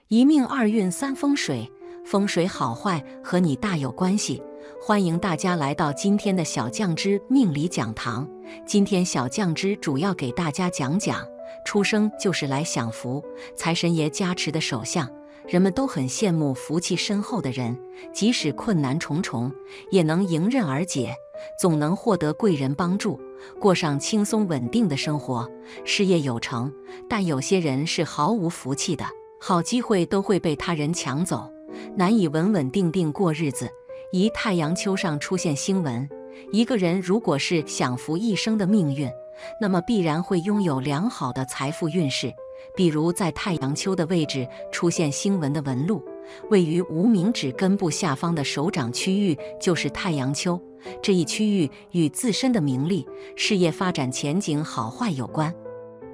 一命二运三风水，风水好坏和你大有关系。欢迎大家来到今天的小酱汁命理讲堂。今天小酱汁主要给大家讲讲，出生就是来享福，财神爷加持的手相。人们都很羡慕福气深厚的人，即使困难重重，也能迎刃而解，总能获得贵人帮助，过上轻松稳定的生活，事业有成。但有些人是毫无福气的，好机会都会被他人抢走，难以稳稳定定过日子。宜太阳丘上出现星纹，一个人如果是享福一生的命运，那么必然会拥有良好的财富运势。比如在太阳丘的位置出现星纹的纹路，位于无名指根部下方的手掌区域就是太阳丘，这一区域与自身的名利、事业发展前景好坏有关。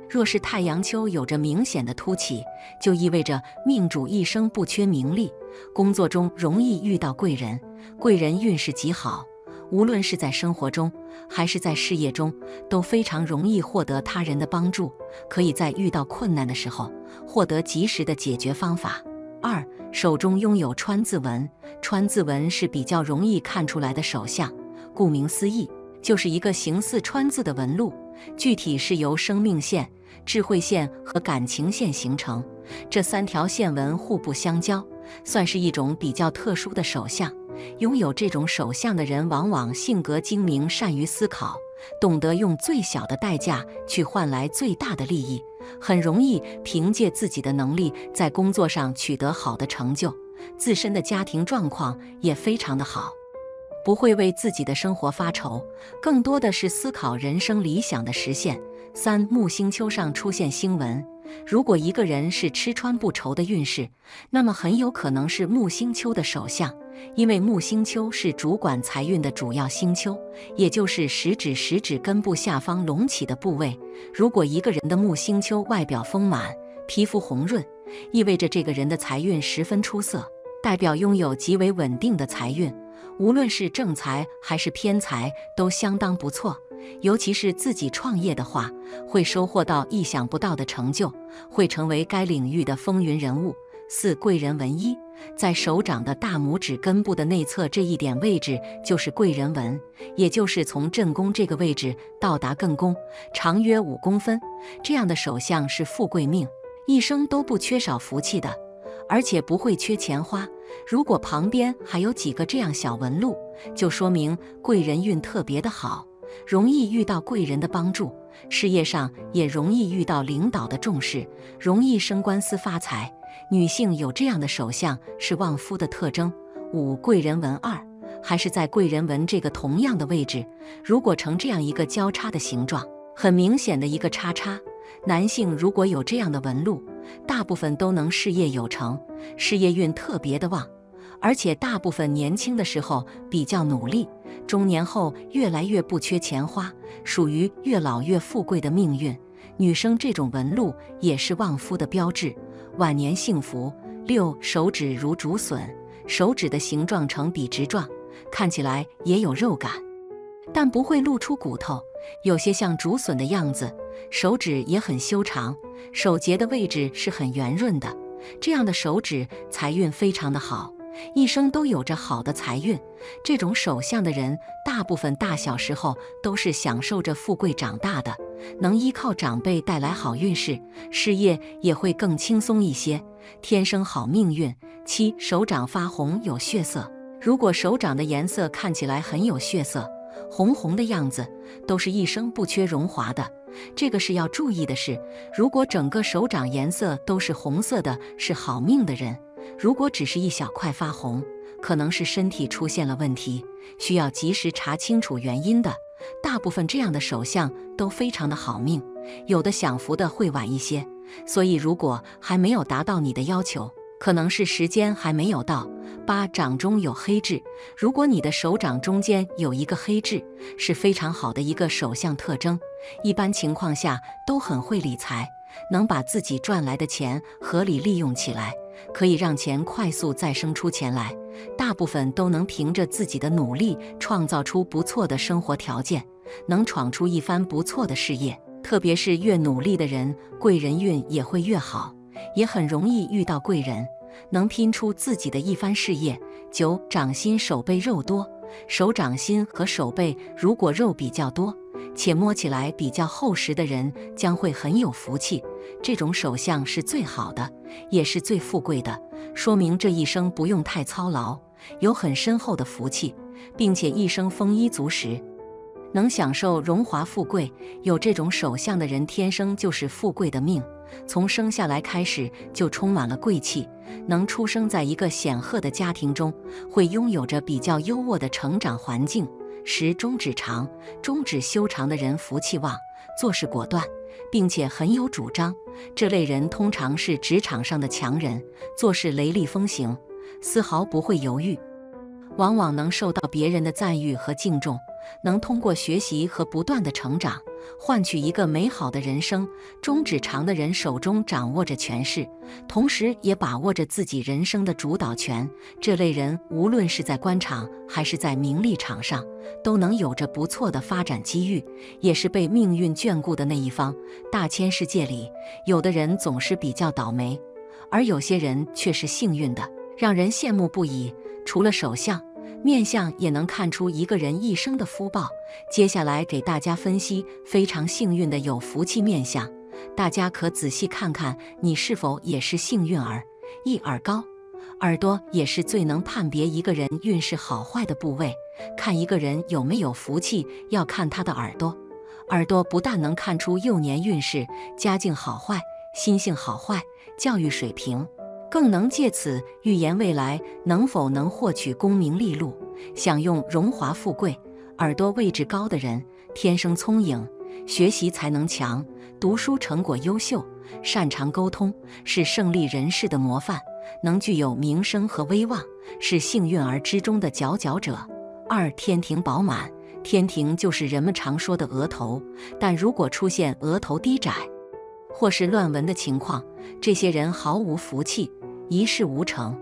若是太阳丘有着明显的凸起，就意味着命主一生不缺名利，工作中容易遇到贵人，贵人运势极好。无论是在生活中还是在事业中，都非常容易获得他人的帮助，可以在遇到困难的时候获得及时的解决方法。二，手中拥有川字纹，川字纹是比较容易看出来的手相，顾名思义，就是一个形似川字的纹路，具体是由生命线、智慧线和感情线形成，这三条线纹互不相交，算是一种比较特殊的手相。拥有这种手相的人往往性格精明，善于思考，懂得用最小的代价去换来最大的利益，很容易凭借自己的能力在工作上取得好的成就，自身的家庭状况也非常的好，不会为自己的生活发愁，更多的是思考人生理想的实现。三，木星丘上出现星纹，如果一个人是吃穿不愁的运势，那么很有可能是木星丘的手相，因为木星丘是主管财运的主要星丘，也就是食指根部下方隆起的部位。如果一个人的木星丘外表丰满，皮肤红润，意味着这个人的财运十分出色，代表拥有极为稳定的财运，无论是正财还是偏财都相当不错。尤其是自己创业的话，会收获到意想不到的成就，会成为该领域的风云人物。四，贵人纹一，在手掌的大拇指根部的内侧这一点位置就是贵人纹，也就是从震宫这个位置到达艮宫，长约5公分。这样的手相是富贵命，一生都不缺少福气的，而且不会缺钱花。如果旁边还有几个这样小纹路，就说明贵人运特别的好，容易遇到贵人的帮助，事业上也容易遇到领导的重视，容易升官司发财。女性有这样的手相是旺夫的特征。五，贵人纹二，还是在贵人纹这个同样的位置，如果成这样一个交叉的形状，很明显的一个叉叉，男性如果有这样的纹路，大部分都能事业有成，事业运特别的旺，而且大部分年轻的时候比较努力，中年后越来越不缺钱花，属于越老越富贵的命运。女生这种纹路也是旺夫的标志，晚年幸福。六，手指如竹笋，手指的形状呈笔直状，看起来也有肉感，但不会露出骨头，有些像竹笋的样子。手指也很修长，手节的位置是很圆润的，这样的手指财运非常的好，一生都有着好的财运。这种手相的人，大部分大小时候都是享受着富贵长大的，能依靠长辈带来好运势，事业也会更轻松一些，天生好命运。七，手掌发红有血色，如果手掌的颜色看起来很有血色，红红的样子，都是一生不缺荣华的。这个是要注意的是，如果整个手掌颜色都是红色的，是好命的人；如果只是一小块发红，可能是身体出现了问题，需要及时查清楚原因的。大部分这样的手相都非常的好命，有的享福的会晚一些，所以如果还没有达到你的要求，可能是时间还没有到。八，掌中有黑痣，如果你的手掌中间有一个黑痣，是非常好的一个手相特征，一般情况下都很会理财，能把自己赚来的钱合理利用起来，可以让钱快速再生出钱来，大部分都能凭着自己的努力创造出不错的生活条件，能闯出一番不错的事业。特别是越努力的人，贵人运也会越好。也很容易遇到贵人，能拼出自己的一番事业。9. 掌心手背肉多，手掌心和手背如果肉比较多，且摸起来比较厚实的人将会很有福气，这种手相是最好的，也是最富贵的，说明这一生不用太操劳，有很深厚的福气，并且一生丰衣足食，能享受荣华富贵。有这种手相的人天生就是富贵的命，从生下来开始就充满了贵气，能出生在一个显赫的家庭中，会拥有着比较优渥的成长环境。10. 中指长，中指修长的人福气旺，做事果断，并且很有主张，这类人通常是职场上的强人，做事雷厉风行，丝毫不会犹豫，往往能受到别人的赞誉和敬重，能通过学习和不断的成长，换取一个美好的人生。中指长的人手中掌握着权势，同时也把握着自己人生的主导权，这类人无论是在官场还是在名利场上，都能有着不错的发展机遇，也是被命运眷顾的那一方。大千世界里，有的人总是比较倒霉，而有些人却是幸运的，让人羡慕不已。除了手相，面相也能看出一个人一生的福报。接下来给大家分析非常幸运的有福气面相，大家可仔细看看你是否也是幸运儿。1. 耳高，耳朵也是最能判别一个人运势好坏的部位，看一个人有没有福气，要看他的耳朵。耳朵不但能看出幼年运势、家境好坏、心性好坏、教育水平，更能借此预言未来能否能获取功名利禄，享用荣华富贵。耳朵位置高的人天生聪颖，学习才能强，读书成果优秀，擅长沟通，是胜利人士的模范，能具有名声和威望，是幸运儿之中的佼佼者。2. 天庭饱满，天庭就是人们常说的额头，但如果出现额头低窄或是乱纹的情况，这些人毫无福气，一事无成。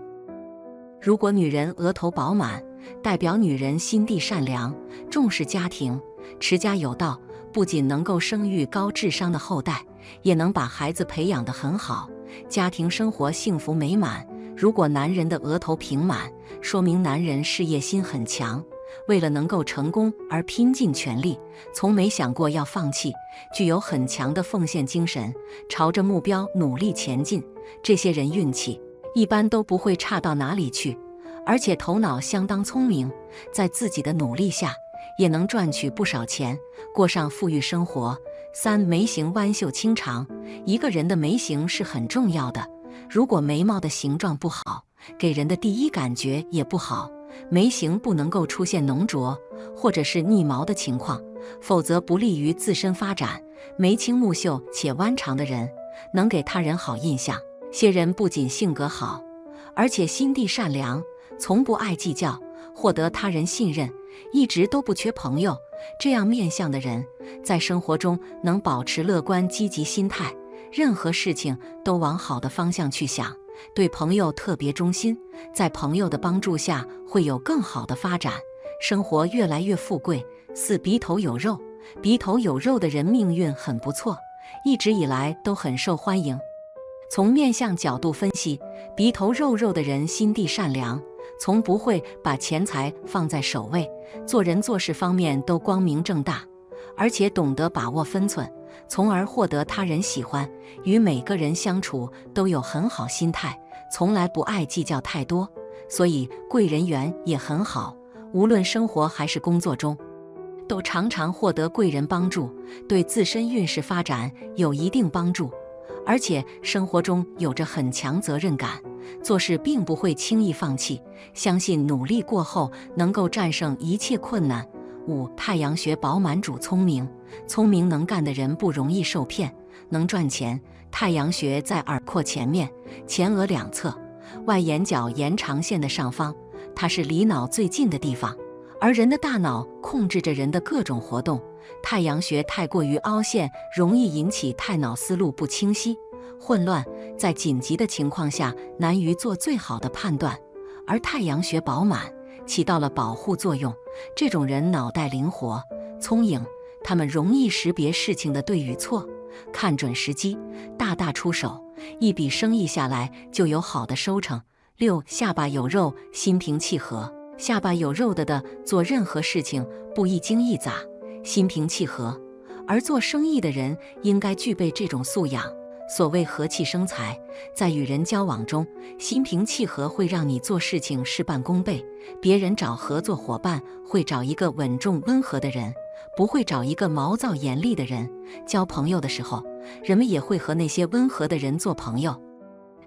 如果女人额头饱满，代表女人心地善良，重视家庭，持家有道，不仅能够生育高智商的后代，也能把孩子培养得很好，家庭生活幸福美满。如果男人的额头平满，说明男人事业心很强，为了能够成功而拼尽全力，从没想过要放弃，具有很强的奉献精神，朝着目标努力前进。这些人运气一般都不会差到哪里去，而且头脑相当聪明，在自己的努力下也能赚取不少钱，过上富裕生活。3. 眉形弯秀清长，一个人的眉形是很重要的，如果眉毛的形状不好，给人的第一感觉也不好。眉形不能够出现浓浊或者是逆毛的情况，否则不利于自身发展。眉清目秀且弯长的人能给他人好印象，些人不仅性格好，而且心地善良，从不爱计较，获得他人信任，一直都不缺朋友。这样面相的人在生活中能保持乐观积极心态，任何事情都往好的方向去想，对朋友特别忠心，在朋友的帮助下会有更好的发展，生活越来越富贵。4. 鼻头有肉，鼻头有肉的人命运很不错，一直以来都很受欢迎。从面相角度分析，鼻头肉的人心地善良，从不会把钱财放在首位，做人做事方面都光明正大，而且懂得把握分寸，从而获得他人喜欢，与每个人相处都有很好心态，从来不爱计较太多，所以贵人缘也很好，无论生活还是工作中都常常获得贵人帮助，对自身运势发展有一定帮助，而且生活中有着很强责任感，做事并不会轻易放弃，相信努力过后能够战胜一切困难。5. 太阳穴饱满主聪明，聪明能干的人不容易受骗，能赚钱。太阳穴在耳廓前面，前额两侧，外眼角延长线的上方，它是离脑最近的地方，而人的大脑控制着人的各种活动，太阳穴太过于凹陷，容易引起太脑思路不清晰、混乱，在紧急的情况下难于做最好的判断，而太阳穴饱满起到了保护作用。这种人脑袋灵活、聪颖，他们容易识别事情的对与错，看准时机，大大出手，一笔生意下来就有好的收成。6. 下巴有肉，心平气和。下巴有肉的做任何事情不一惊一乍，心平气和。而做生意的人应该具备这种素养。所谓和气生财，在与人交往中，心平气和会让你做事情事半功倍。别人找合作伙伴会找一个稳重温和的人，不会找一个毛躁严厉的人。交朋友的时候，人们也会和那些温和的人做朋友。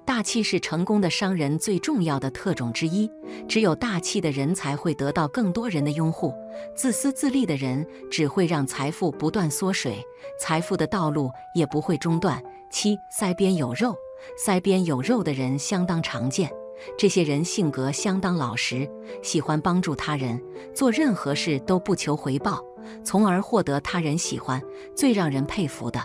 大气是成功的商人最重要的特种之一，只有大气的人才会得到更多人的拥护。自私自利的人只会让财富不断缩水，财富的道路也不会中断。7. 腮边有肉，腮边有肉的人相当常见。这些人性格相当老实，喜欢帮助他人，做任何事都不求回报，从而获得他人喜欢。最让人佩服的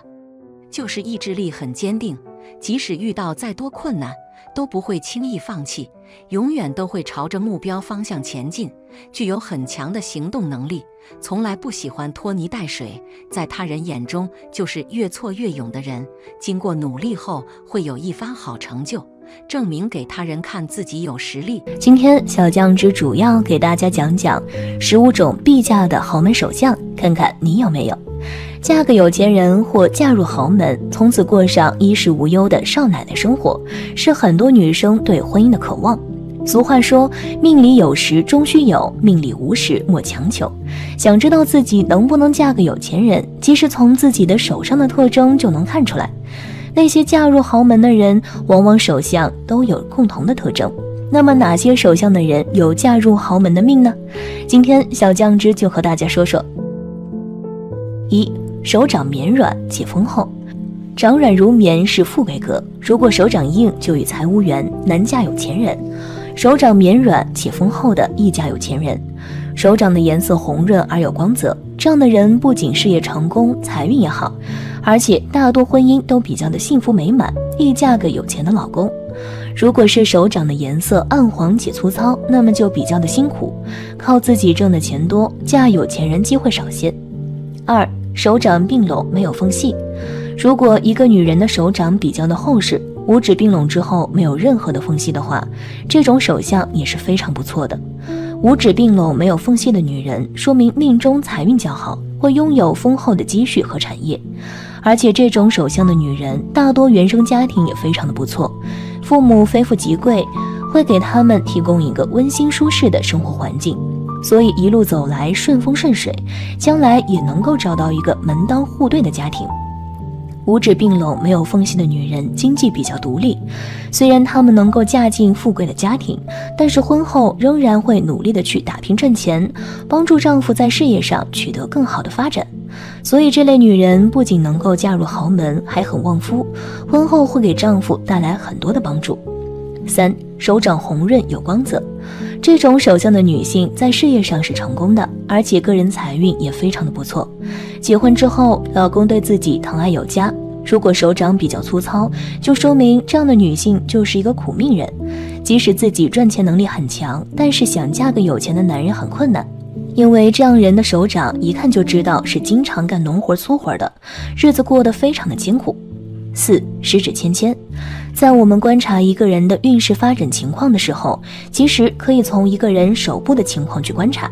就是意志力很坚定，即使遇到再多困难，都不会轻易放弃，永远都会朝着目标方向前进，具有很强的行动能力，从来不喜欢拖泥带水，在他人眼中就是越挫越勇的人。经过努力后会有一番好成就，证明给他人看自己有实力。今天小酱汁主要给大家讲讲15种必嫁的豪门首相，看看你有没有。嫁个有钱人或嫁入豪门，从此过上衣食无忧的少奶奶生活，是很多女生对婚姻的渴望。俗话说，命里有时终须有，命里无时莫强求。想知道自己能不能嫁个有钱人，其实从自己的手上的特征就能看出来。那些嫁入豪门的人，往往手相都有共同的特征。那么哪些手相的人有嫁入豪门的命呢？今天小酱汁就和大家说说。1. 手掌绵软且丰厚。掌软如绵是富贵格，如果手掌硬就与财无缘，难嫁有钱人。手掌绵软且丰厚的易嫁有钱人。手掌的颜色红润而有光泽，这样的人不仅事业成功，财运也好，而且大多婚姻都比较的幸福美满，易嫁个有钱的老公。如果是手掌的颜色暗黄且粗糙，那么就比较的辛苦，靠自己挣的钱多，嫁有钱人机会少些。2. 手掌并拢没有缝隙。如果一个女人的手掌比较的厚实，五指并拢之后没有任何的缝隙的话，这种手相也是非常不错的。五指并拢没有缝隙的女人，说明命中财运较好，会拥有丰厚的积蓄和产业。而且这种手相的女人，大多原生家庭也非常的不错，父母非富即贵，会给他们提供一个温馨舒适的生活环境。所以一路走来顺风顺水，将来也能够找到一个门当户对的家庭。五指并拢没有缝隙的女人经济比较独立，虽然她们能够嫁进富贵的家庭，但是婚后仍然会努力的去打拼挣钱，帮助丈夫在事业上取得更好的发展。所以这类女人不仅能够嫁入豪门，还很旺夫，婚后会给丈夫带来很多的帮助。3. 手掌红润有光泽。这种手相的女性在事业上是成功的，而且个人财运也非常的不错。结婚之后，老公对自己疼爱有加。如果手掌比较粗糙，就说明这样的女性就是一个苦命人，即使自己赚钱能力很强，但是想嫁个有钱的男人很困难，因为这样人的手掌一看就知道是经常干农活粗活的，日子过得非常的艰苦。4. 十指纤纤。在我们观察一个人的运势发展情况的时候，其实可以从一个人手部的情况去观察。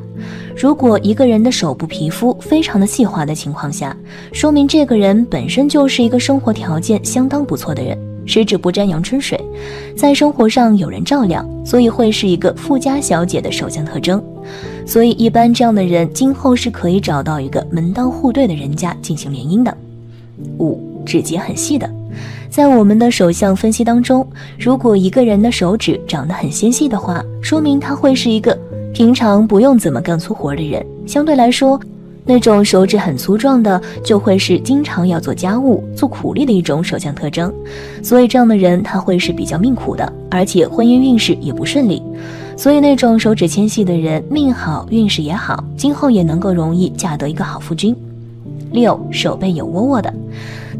如果一个人的手部皮肤非常的细滑的情况下，说明这个人本身就是一个生活条件相当不错的人，十指不沾阳春水，在生活上有人照料，所以会是一个富家小姐的手相特征。所以一般这样的人今后是可以找到一个门当户对的人家进行联姻的。5. 指节很细的。在我们的手相分析当中，如果一个人的手指长得很纤细的话，说明他会是一个平常不用怎么干粗活的人，相对来说那种手指很粗壮的就会是经常要做家务做苦力的一种手相特征。所以这样的人他会是比较命苦的，而且婚姻运势也不顺利。所以那种手指纤细的人命好运势也好，今后也能够容易嫁得一个好夫君。6. 手背有窝窝的。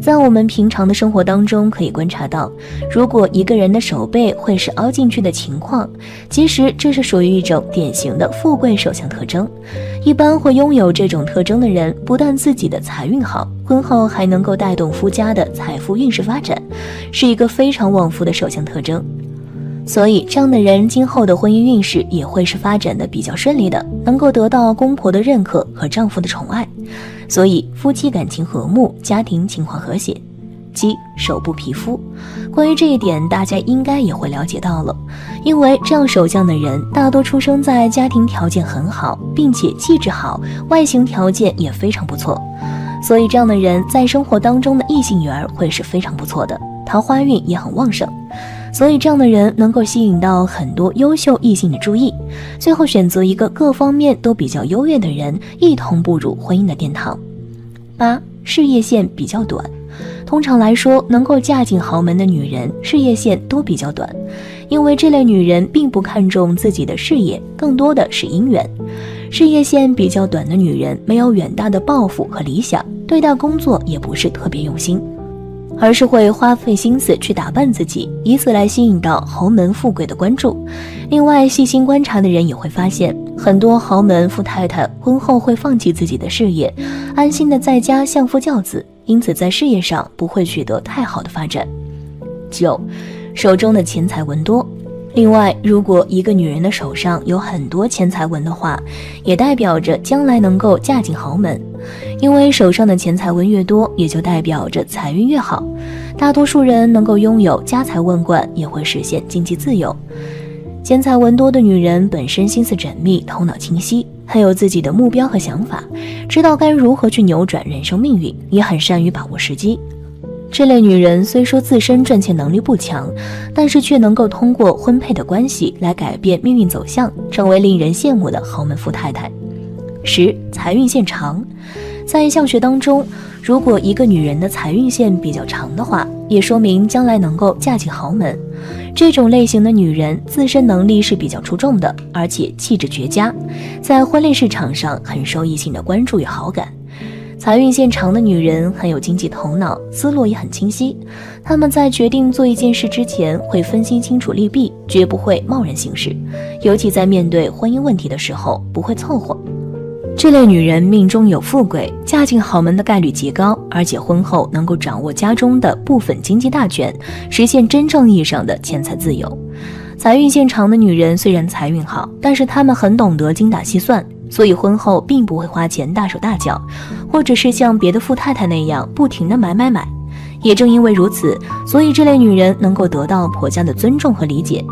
在我们平常的生活当中可以观察到，如果一个人的手背会是凹进去的情况，其实这是属于一种典型的富贵手相特征。一般会拥有这种特征的人，不但自己的财运好，婚后还能够带动夫家的财富运势发展，是一个非常旺夫的手相特征。所以这样的人今后的婚姻运势也会是发展的比较顺利的，能够得到公婆的认可和丈夫的宠爱，所以夫妻感情和睦，家庭情况和谐。7. 手部皮肤，关于这一点大家应该也会了解到了，因为这样手相的人大多出生在家庭条件很好，并且气质好，外形条件也非常不错，所以这样的人在生活当中的异性缘会是非常不错的，桃花运也很旺盛，所以这样的人能够吸引到很多优秀异性的注意，最后选择一个各方面都比较优越的人，一同步入婚姻的殿堂。8. 事业线比较短，通常来说，能够嫁进豪门的女人事业线都比较短，因为这类女人并不看重自己的事业，更多的是姻缘。事业线比较短的女人没有远大的抱负和理想，对待工作也不是特别用心，而是会花费心思去打扮自己，以此来吸引到豪门富贵的关注。另外，细心观察的人也会发现，很多豪门富太太婚后会放弃自己的事业，安心的在家相夫教子，因此在事业上不会取得太好的发展。9. 手中的钱财纹多。另外，如果一个女人的手上有很多钱财纹的话，也代表着将来能够嫁进豪门，因为手上的钱财纹越多，也就代表着财运越好。大多数人能够拥有家财万贯，也会实现经济自由。钱财纹多的女人本身心思缜密，头脑清晰，很有自己的目标和想法，知道该如何去扭转人生命运，也很善于把握时机。这类女人虽说自身赚钱能力不强，但是却能够通过婚配的关系来改变命运走向，成为令人羡慕的豪门富太太。10. 财运线长。在相学当中，如果一个女人的财运线比较长的话，也说明将来能够嫁进豪门。这种类型的女人自身能力是比较出众的，而且气质绝佳，在婚恋市场上很受异性的关注与好感。财运线长的女人很有经济头脑，思路也很清晰，她们在决定做一件事之前会分析清楚利弊，绝不会贸然行事，尤其在面对婚姻问题的时候不会凑合。这类女人命中有富贵，嫁进豪门的概率极高，而且婚后能够掌握家中的部分经济大权，实现真正意义上的钱财自由。财运线长的女人虽然财运好，但是她们很懂得精打细算，所以婚后并不会花钱大手大脚，或者是像别的富太太那样不停地买。也正因为如此，所以这类女人能够得到婆家的尊重和理解。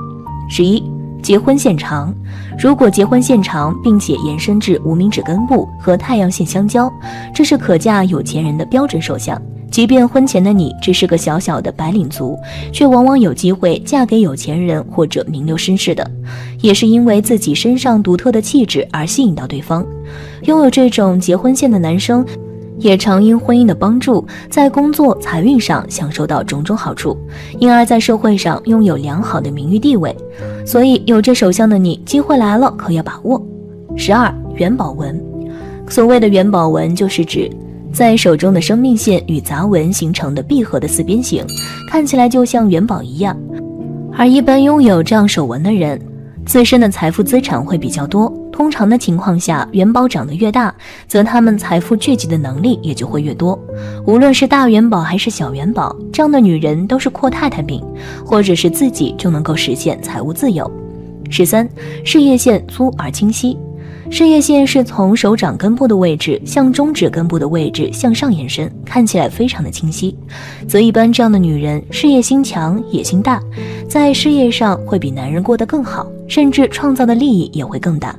11. 结婚线长。如果结婚线长，并且延伸至无名指根部和太阳线相交，这是可嫁有钱人的标准手相。即便婚前的你只是个小小的白领族，却往往有机会嫁给有钱人或者名流绅士的，也是因为自己身上独特的气质而吸引到对方。拥有这种结婚线的男生，也常因婚姻的帮助，在工作财运上享受到种种好处，因而在社会上拥有良好的名誉地位。所以有这手相的你，机会来了可要把握。12. 元宝纹。所谓的元宝纹，就是指在手中的生命线与杂纹形成的闭合的四边形，看起来就像元宝一样。而一般拥有这样手纹的人，自身的财富资产会比较多，通常的情况下，元宝长得越大，则他们财富聚集的能力也就会越多。无论是大元宝还是小元宝，这样的女人都是阔太太命，或者是自己就能够实现财务自由。13. 事业线粗而清晰。事业线是从手掌根部的位置向中指根部的位置向上延伸，看起来非常的清晰，则一般这样的女人事业心强，野心大，在事业上会比男人过得更好，甚至创造的利益也会更大。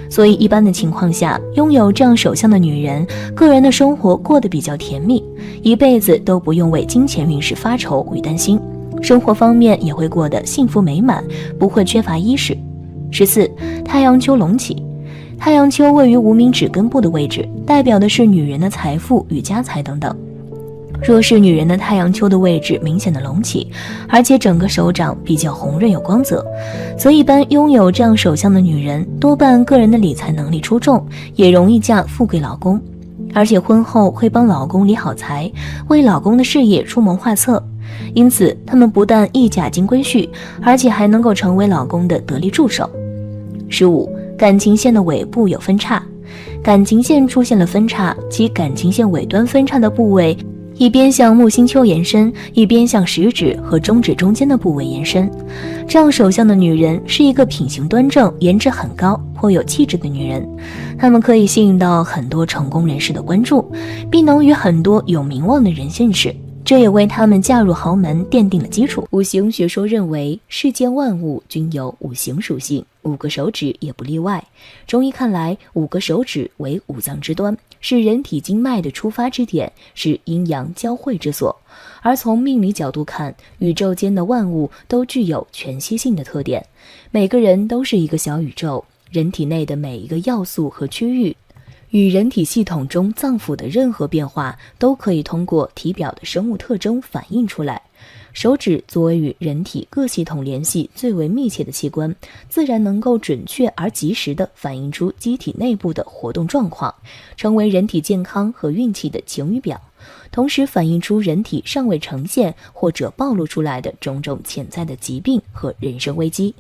所以一般的情况下，拥有这样手相的女人，个人的生活过得比较甜蜜，一辈子都不用为金钱运势发愁与担心，生活方面也会过得幸福美满，不会缺乏衣食。14. 太阳丘隆起。太阳丘位于无名指根部的位置，代表的是女人的财富与家财等等。若是女人的太阳丘的位置明显的隆起，而且整个手掌比较红润有光泽，则一般拥有这样手相的女人，多半个人的理财能力出众，也容易嫁富贵老公。而且婚后会帮老公理好财，为老公的事业出谋划策。因此他们不但一假金龟婿，而且还能够成为老公的得力助手。15. 感情线的尾部有分叉。感情线出现了分叉，其感情线尾端分叉的部位一边向木星丘延伸，一边向食指和中指中间的部位延伸。这样手相的女人是一个品行端正、颜值很高、颇有气质的女人，她们可以吸引到很多成功人士的关注，并能与很多有名望的人认识，这也为他们嫁入豪门奠定了基础。五行学说认为，世间万物均有五行属性，5个手指也不例外。中医看来，5个手指为五脏之端，是人体经脉的出发之点，是阴阳交汇之所。而从命理角度看，宇宙间的万物都具有全息性的特点，每个人都是一个小宇宙，人体内的每一个要素和区域与人体系统中脏腑的任何变化都可以通过体表的生物特征反映出来。手指作为与人体各系统联系最为密切的器官，自然能够准确而及时地反映出机体内部的活动状况，成为人体健康和运气的晴雨表，同时反映出人体尚未呈现或者暴露出来的种种潜在的疾病和人生危机。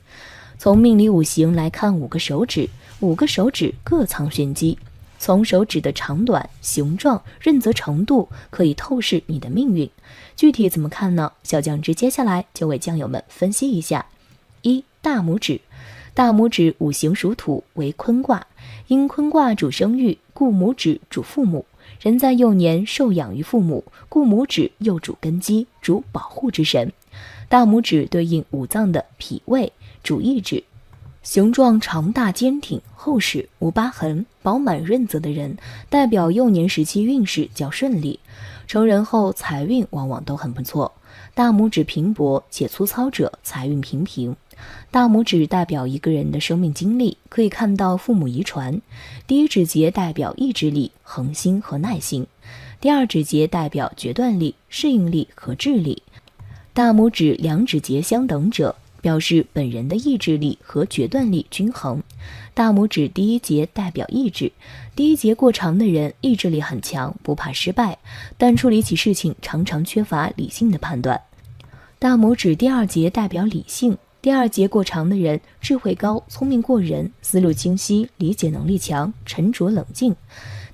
从命理五行来看5个手指，5个手指各藏玄机。从手指的长短、形状、润泽程度可以透视你的命运。具体怎么看呢？小酱汁接下来就为酱友们分析一下。1. 大拇指。大拇指五行属土，为坤卦，因坤卦主生育，故拇指主父母。人在幼年受养于父母，故拇指又主根基，主保护之神。大拇指对应五脏的脾胃，主意志。形状长大坚挺，厚实无疤痕，饱满润泽的人，代表幼年时期运势较顺利，成人后财运往往都很不错。大拇指平薄且粗糙者，财运平平。大拇指代表一个人的生命经历，可以看到父母遗传。第一指节代表意志力、恒心和耐心，第二指节代表决断力、适应力和智力。大拇指两指节相等者，表示本人的意志力和决断力均衡。大拇指第一节代表意志，第一节过长的人意志力很强，不怕失败，但处理起事情常常缺乏理性的判断。大拇指第二节代表理性，第二节过长的人智慧高，聪明过人，思路清晰，理解能力强，沉着冷静。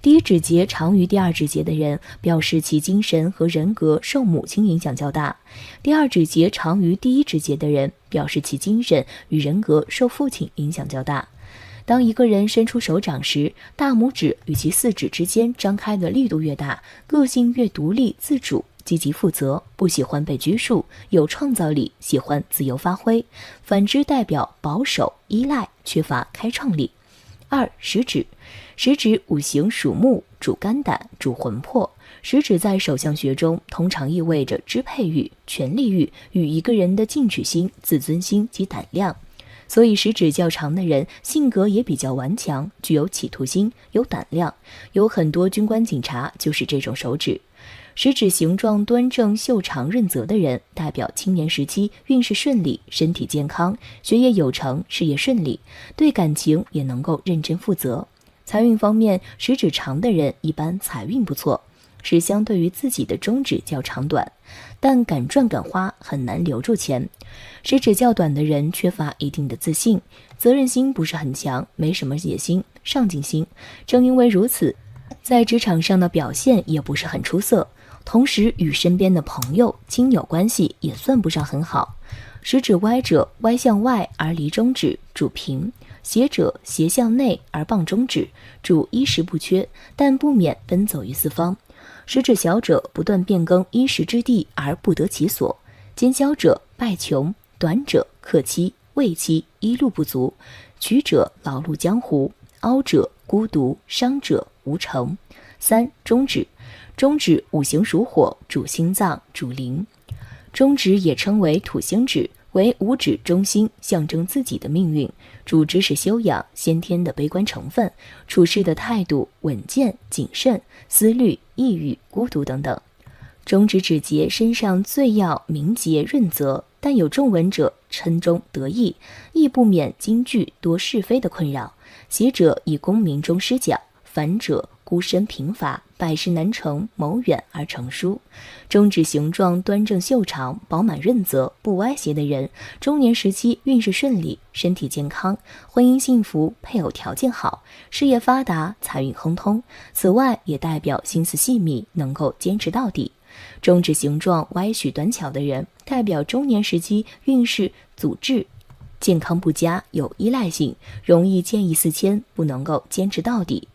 第一指节长于第二指节的人，表示其精神和人格受母亲影响较大；第二指节长于第一指节的人，表示其精神与人格受父亲影响较大。当一个人伸出手掌时，大拇指与其四指之间张开的力度越大，个性越独立自主，积极负责，不喜欢被拘束，有创造力，喜欢自由发挥。反之代表保守、依赖，缺乏开创力。2. 食指。食指五行属木，主肝胆，主魂魄。食指在手相学中通常意味着支配欲、权力欲与一个人的进取心、自尊心及胆量。所以食指较长的人性格也比较顽强，具有企图心，有胆量。有很多军官警察就是这种手指。食指形状端正、秀长润泽的人，代表青年时期运势顺利，身体健康，学业有成，事业顺利，对感情也能够认真负责。财运方面，食指长的人一般财运不错，是相对于自己的中指较长短，但敢赚敢花，很难留住钱。食指较短的人缺乏一定的自信，责任心不是很强，没什么野心、上进心。正因为如此，在职场上的表现也不是很出色，同时与身边的朋友、亲友关系也算不上很好。食指歪者歪向外而离中指，主平；斜者斜向内而傍中指，主衣食不缺，但不免奔走于四方。食指小者不断变更衣食之地而不得其所，尖削者败穷，短者克妻、畏妻，衣禄不足；曲者劳碌江湖，凹者孤独，伤者无成。3. 中指。中指五行属火，主心脏，主灵。中指也称为土星指，为五指中心，象征自己的命运，主知识修养，先天的悲观成分，处事的态度稳健谨慎，思虑抑郁孤独等等。中指指节身上最要明洁润泽，但有重纹者称中得意，亦不免惊惧多是非的困扰。斜者以功名中失角，反者呼声贫乏，百事难成，谋远而成书。中指形状端正秀长，饱满润泽，不歪斜的人，中年时期运势顺利，身体健康，婚姻幸福，配偶条件好，事业发达，财运亨通。此外也代表心思细密，能够坚持到底。中指形状歪曲短巧的人，代表中年时期运势阻滞，健康不佳，有依赖性，容易见异思迁，不能够坚持到底。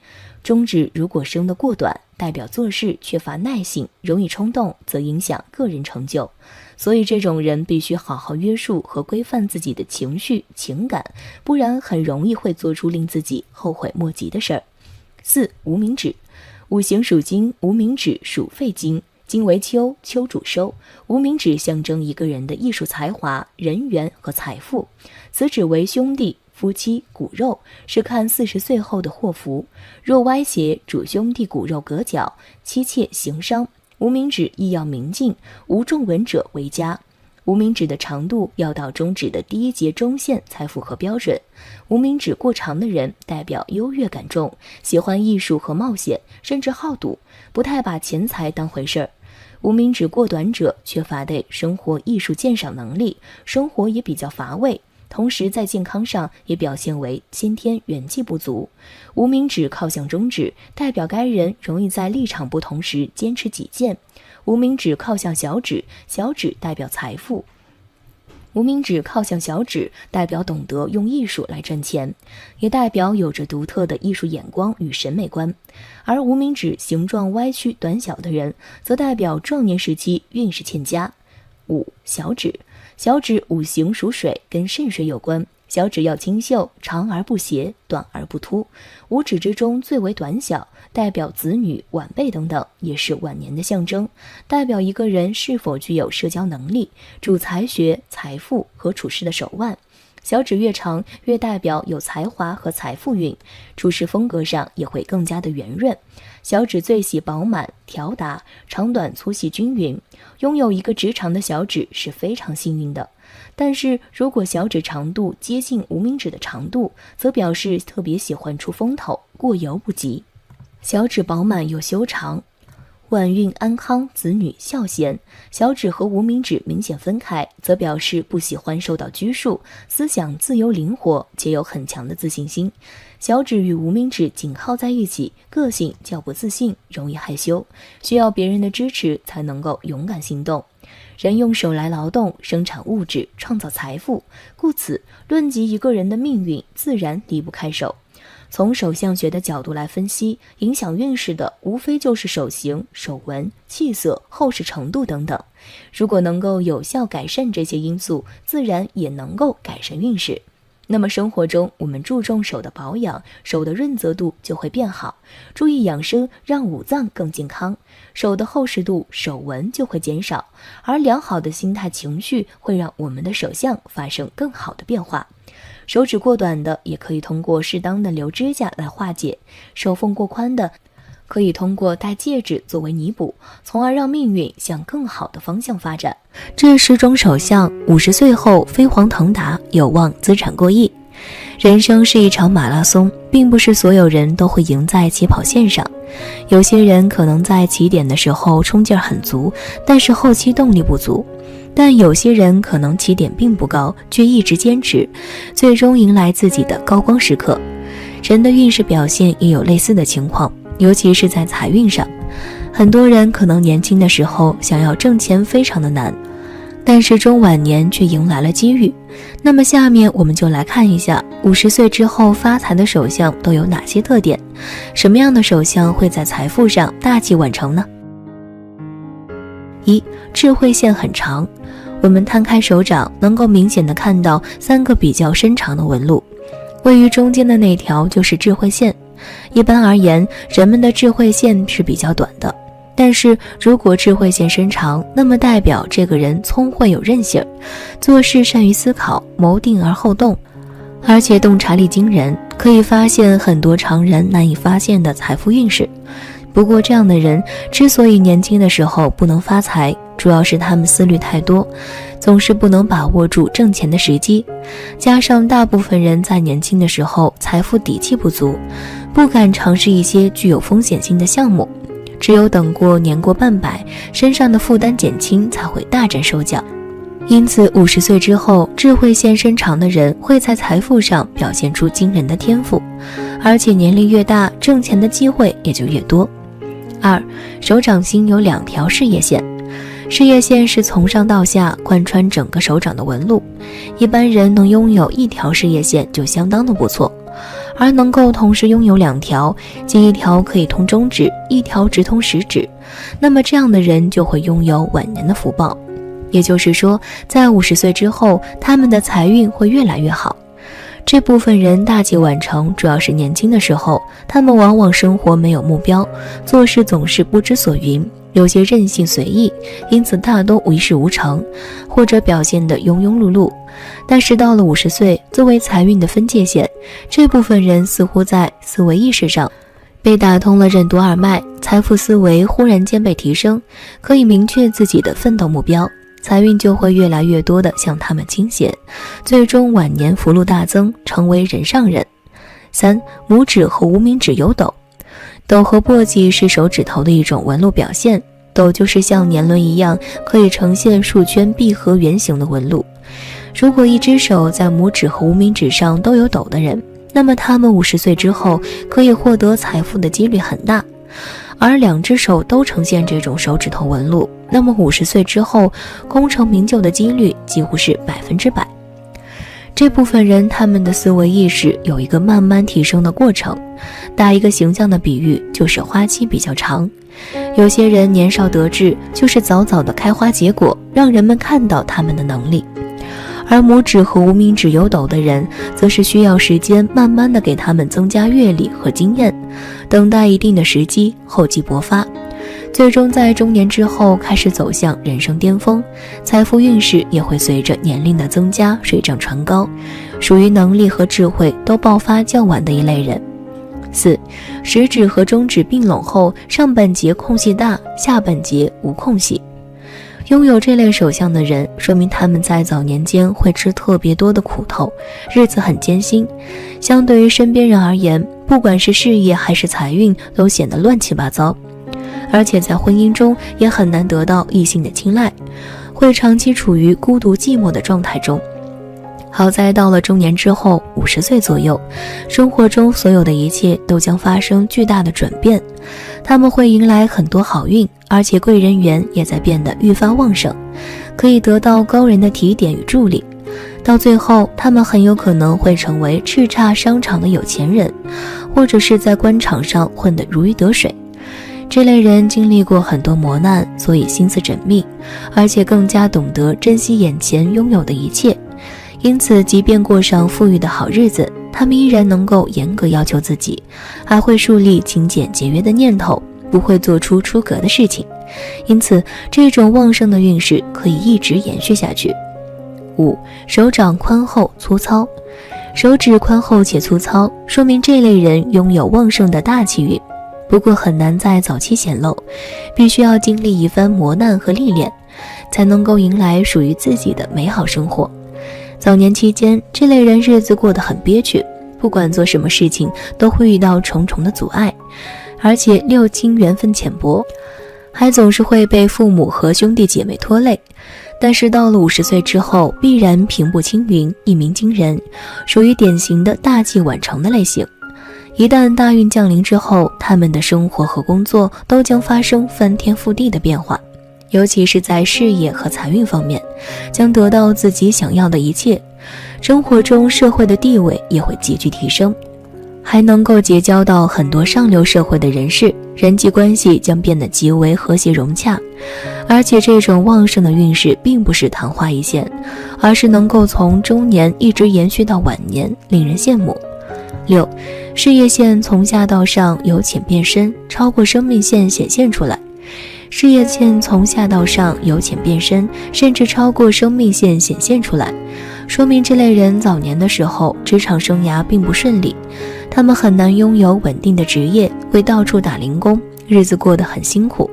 中指如果生得过短，代表做事缺乏耐性，容易冲动，则影响个人成就。所以这种人必须好好约束和规范自己的情绪情感，不然很容易会做出令自己后悔莫及的事儿。4. 无名指。五行属金，无名指属肺经，金为秋，秋主收。无名指象征一个人的艺术才华、人缘和财富。此指为兄弟、夫妻、骨肉，是看40岁后的祸福。若歪斜，主兄弟骨肉隔角，妻妾行伤。无名指亦要明净，无重纹者为佳。无名指的长度要到中指的第一节中线才符合标准。无名指过长的人代表优越感重，喜欢艺术和冒险，甚至好赌，不太把钱财当回事儿。无名指过短者缺乏对生活艺术鉴赏能力，生活也比较乏味，同时在健康上也表现为先天元气不足。无名指靠向中指，代表该人容易在立场不同时坚持己见。无名指靠向小指，小指代表财富。无名指靠向小指，代表懂得用艺术来赚钱，也代表有着独特的艺术眼光与审美观。而无名指形状歪曲短小的人，则代表壮年时期运势欠佳。5. 小指。小指五行属水，跟肾水有关。小指要清秀，长而不斜，短而不凸，五指之中最为短小，代表子女、晚辈等等，也是晚年的象征，代表一个人是否具有社交能力、主才学、财富和处事的手腕。小指越长，越代表有才华和财富运，处事风格上也会更加的圆润。小指最喜饱满、条达，长短粗细均匀，拥有一个直长的小指是非常幸运的。但是如果小指长度接近无名指的长度，则表示特别喜欢出风头，过犹不及。小指饱满又修长，晚运安康，子女孝贤。小指和无名指明显分开，则表示不喜欢受到拘束，思想自由灵活，且有很强的自信心。小指与无名指紧靠在一起，个性较不自信，容易害羞，需要别人的支持才能够勇敢行动。人用手来劳动，生产物质，创造财富，故此论及一个人的命运，自然离不开手。从手相学的角度来分析，影响运势的无非就是手型、手纹、气色、厚实程度等等。如果能够有效改善这些因素，自然也能够改善运势。那么生活中我们注重手的保养，手的润泽度就会变好，注意养生，让五脏更健康，手的厚实度、手纹就会减少，而良好的心态情绪会让我们的手相发生更好的变化。手指过短的也可以通过适当的留指甲来化解，手缝过宽的可以通过戴戒指作为弥补，从而让命运向更好的方向发展。这10种手相50岁后飞黄腾达，有望资产过亿。人生是一场马拉松，并不是所有人都会赢在起跑线上。有些人可能在起点的时候冲劲很足，但是后期动力不足。但有些人可能起点并不高，却一直坚持，最终迎来自己的高光时刻。人的运势表现也有类似的情况，尤其是在财运上。很多人可能年轻的时候想要挣钱非常的难，但是中晚年却迎来了机遇。那么下面我们就来看一下50岁之后发财的手相都有哪些特点，什么样的手相会在财富上大器晚成呢？1. 智慧线很长。我们摊开手掌，能够明显的看到3个比较深长的纹路，位于中间的那条就是智慧线。一般而言，人们的智慧线是比较短的，但是如果智慧线伸长，那么代表这个人聪慧有韧性，做事善于思考，谋定而后动，而且洞察力惊人，可以发现很多常人难以发现的财富运势。不过这样的人之所以年轻的时候不能发财，主要是他们思虑太多，总是不能把握住挣钱的时机，加上大部分人在年轻的时候财富底气不足，不敢尝试一些具有风险性的项目，只有等过年过半百，身上的负担减轻，才会大展手脚。因此50岁之后，智慧线伸长的人会在财富上表现出惊人的天赋，而且年龄越大，挣钱的机会也就越多。2. 手掌心有2条事业线。事业线是从上到下贯穿整个手掌的纹路，一般人能拥有1条事业线就相当的不错，而能够同时拥有2条，即1条可以通中指，1条直通食指，那么这样的人就会拥有晚年的福报。也就是说，在50岁之后，他们的财运会越来越好。这部分人大器晚成，主要是年轻的时候，他们往往生活没有目标，做事总是不知所云，有些任性随意，因此大多一事无成，或者表现得庸庸碌碌。但是到了50岁，作为财运的分界线，这部分人似乎在思维意识上被打通了任督二脉，财富思维忽然间被提升，可以明确自己的奋斗目标，财运就会越来越多地向他们倾斜，最终晚年福禄大增，成为人上人。3. 拇指和无名指有斗。斗和簸箕是手指头的一种纹路表现，斗就是像年轮一样，可以呈现数圈闭合圆形的纹路。如果一只手在拇指和无名指上都有斗的人，那么他们50岁之后可以获得财富的几率很大。而2只手都呈现这种手指头纹路，那么50岁之后功成名就的几率几乎是100%。这部分人他们的思维意识有一个慢慢提升的过程，打一个形象的比喻，就是花期比较长。有些人年少得志，就是早早的开花结果，让人们看到他们的能力。而拇指和无名指有斗的人，则是需要时间慢慢的给他们增加阅历和经验，等待一定的时机，厚积薄发，最终在中年之后开始走向人生巅峰，财富运势也会随着年龄的增加水涨船高，属于能力和智慧都爆发较晚的一类人。4. 食指和中指并拢后，上半截空隙大，下半截无空隙。拥有这类手相的人，说明他们在早年间会吃特别多的苦头，日子很艰辛。相对于身边人而言，不管是事业还是财运，都显得乱七八糟。而且在婚姻中也很难得到异性的青睐，会长期处于孤独寂寞的状态中。好在到了中年之后，50岁左右，生活中所有的一切都将发生巨大的转变，他们会迎来很多好运，而且贵人缘也在变得愈发旺盛，可以得到高人的提点与助力。到最后，他们很有可能会成为叱咤商场的有钱人，或者是在官场上混得如鱼得水。这类人经历过很多磨难，所以心思缜密，而且更加懂得珍惜眼前拥有的一切。因此即便过上富裕的好日子，他们依然能够严格要求自己，还会树立勤俭节约的念头，不会做出出格的事情。因此这种旺盛的运势可以一直延续下去。5. 手掌宽厚粗糙。手指宽厚且粗糙，说明这类人拥有旺盛的大气运，不过很难在早期显露，必须要经历一番磨难和历练，才能够迎来属于自己的美好生活。早年期间，这类人日子过得很憋屈，不管做什么事情都会遇到重重的阻碍，而且六亲缘分浅薄，还总是会被父母和兄弟姐妹拖累。但是到了50岁之后，必然平步青云，一鸣惊人，属于典型的大器晚成的类型。一旦大运降临之后，他们的生活和工作都将发生翻天覆地的变化，尤其是在事业和财运方面，将得到自己想要的一切，生活中社会的地位也会急剧提升，还能够结交到很多上流社会的人士，人际关系将变得极为和谐融洽。而且这种旺盛的运势并不是昙花一现，而是能够从中年一直延续到晚年，令人羡慕。6. 事业线从下到上由浅变深，超过生命线显现出来。事业线从下到上由浅变深，甚至超过生命线显现出来，说明这类人早年的时候职场生涯并不顺利，他们很难拥有稳定的职业，会到处打零工，日子过得很辛苦。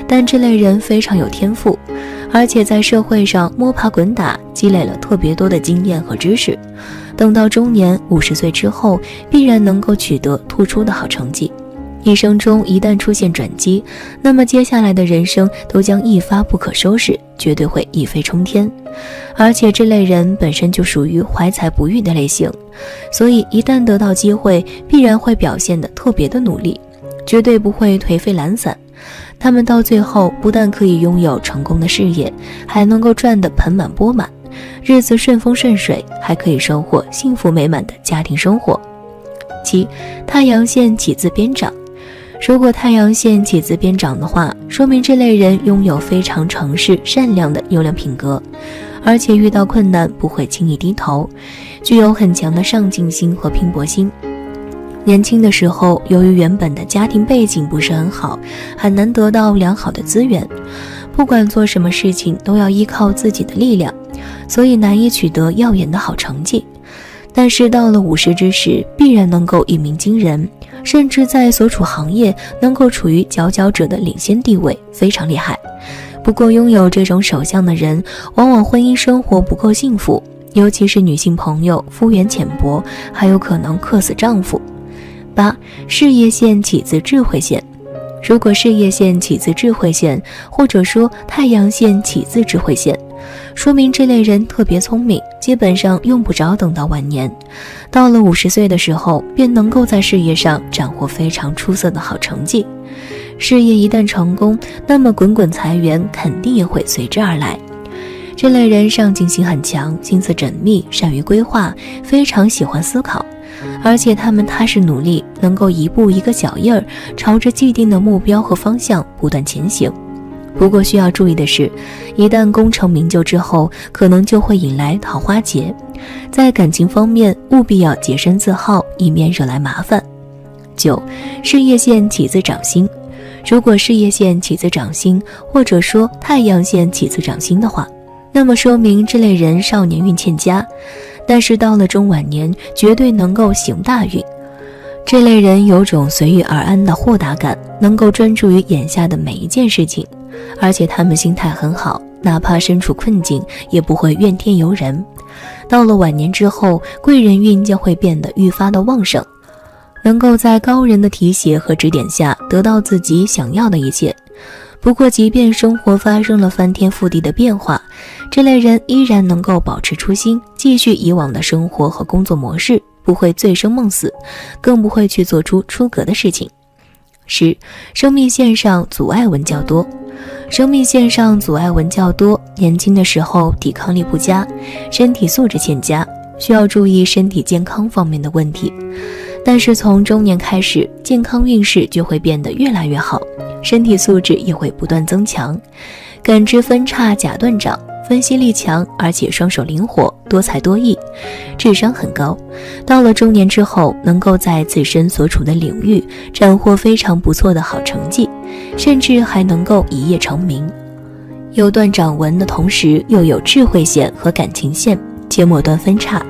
但这类人非常有天赋，而且在社会上摸爬滚打，积累了特别多的经验和知识，等到中年50岁之后，必然能够取得突出的好成绩。一生中一旦出现转机，那么接下来的人生都将一发不可收拾，绝对会一飞冲天。而且这类人本身就属于怀才不遇的类型，所以一旦得到机会，必然会表现得特别的努力，绝对不会颓废懒散。他们到最后不但可以拥有成功的事业，还能够赚得盆满钵满，日子顺风顺水，还可以收获幸福美满的家庭生活。7. 太阳线起自边长。如果太阳线起自边长的话，说明这类人拥有非常诚实善良的优良品格，而且遇到困难不会轻易低头，具有很强的上进心和拼搏心。年轻的时候，由于原本的家庭背景不是很好，很难得到良好的资源，不管做什么事情都要依靠自己的力量，所以难以取得耀眼的好成绩。但是到了50之时，必然能够一鸣惊人，甚至在所处行业能够处于佼佼者的领先地位，非常厉害。不过拥有这种手相的人，往往婚姻生活不够幸福，尤其是女性朋友肤缘浅薄，还有可能克死丈夫。8. 事业线起自智慧线。如果事业线起自智慧线，或者说太阳线起自智慧线，说明这类人特别聪明，基本上用不着等到晚年，到了50岁的时候，便能够在事业上斩获非常出色的好成绩。事业一旦成功，那么滚滚财源肯定也会随之而来。这类人上进心很强，心思缜密，善于规划，非常喜欢思考，而且他们踏实努力，能够一步一个脚印儿，朝着既定的目标和方向不断前行。不过需要注意的是，一旦功成名就之后，可能就会引来桃花劫，在感情方面务必要洁身自好，以免惹来麻烦。9. 事业线起自掌星。如果事业线起自掌星，或者说太阳线起自掌星的话，那么说明这类人少年运欠佳，但是到了中晚年绝对能够行大运。这类人有种随遇而安的豁达感，能够专注于眼下的每一件事情，而且他们心态很好，哪怕身处困境也不会怨天尤人。到了晚年之后，贵人运将会变得愈发的旺盛，能够在高人的提携和指点下得到自己想要的一切。不过即便生活发生了翻天覆地的变化，这类人依然能够保持初心，继续以往的生活和工作模式，不会醉生梦死，更不会去做出出格的事情。10. 生命线上阻碍纹较多。生命线上阻碍纹较多，年轻的时候抵抗力不佳，身体素质欠佳，需要注意身体健康方面的问题。但是从中年开始，健康运势就会变得越来越好，身体素质也会不断增强，感知分叉假断掌，分析力强，而且双手灵活，多才多艺，智商很高。到了中年之后，能够在自身所处的领域斩获非常不错的好成绩，甚至还能够一夜成名。有断掌纹的同时，又有智慧线和感情线，且末端分叉，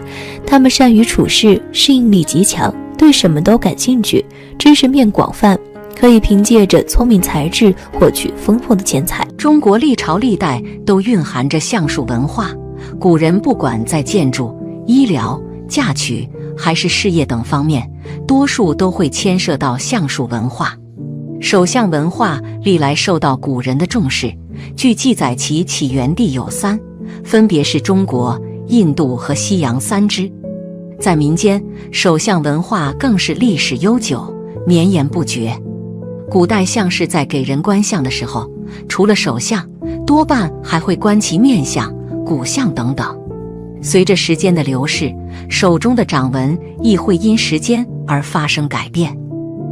他们善于处事，适应力极强，对什么都感兴趣，知识面广泛，可以凭借着聪明才智获取丰富的钱财。中国历朝历代都蕴含着相术文化，古人不管在建筑、医疗、嫁娶还是事业等方面，多数都会牵涉到相术文化。手相文化历来受到古人的重视，据记载其起源地有3，分别是中国、印度和西洋3支。在民间，手相文化更是历史悠久，绵延不绝。古代相士在给人观相的时候，除了手相，多半还会观其面相、骨相等等。随着时间的流逝，手中的掌纹亦会因时间而发生改变，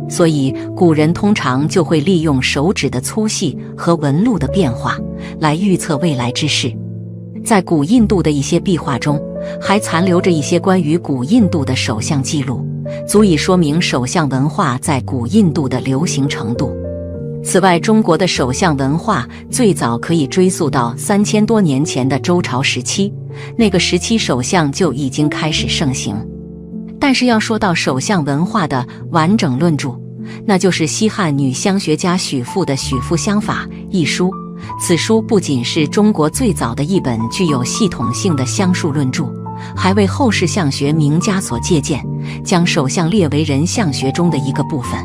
所以古人通常就会利用手指的粗细和纹路的变化来预测未来之事。在古印度的一些壁画中，还残留着一些关于古印度的手相记录，足以说明手相文化在古印度的流行程度。此外，中国的手相文化最早可以追溯到3000多年前的周朝时期，那个时期手相就已经开始盛行。但是要说到手相文化的完整论著，那就是西汉女相学家许父的《许父相法》一书。此书不仅是中国最早的一本具有系统性的相术论著，还为后世相学名家所借鉴，将手相列为人相学中的一个部分。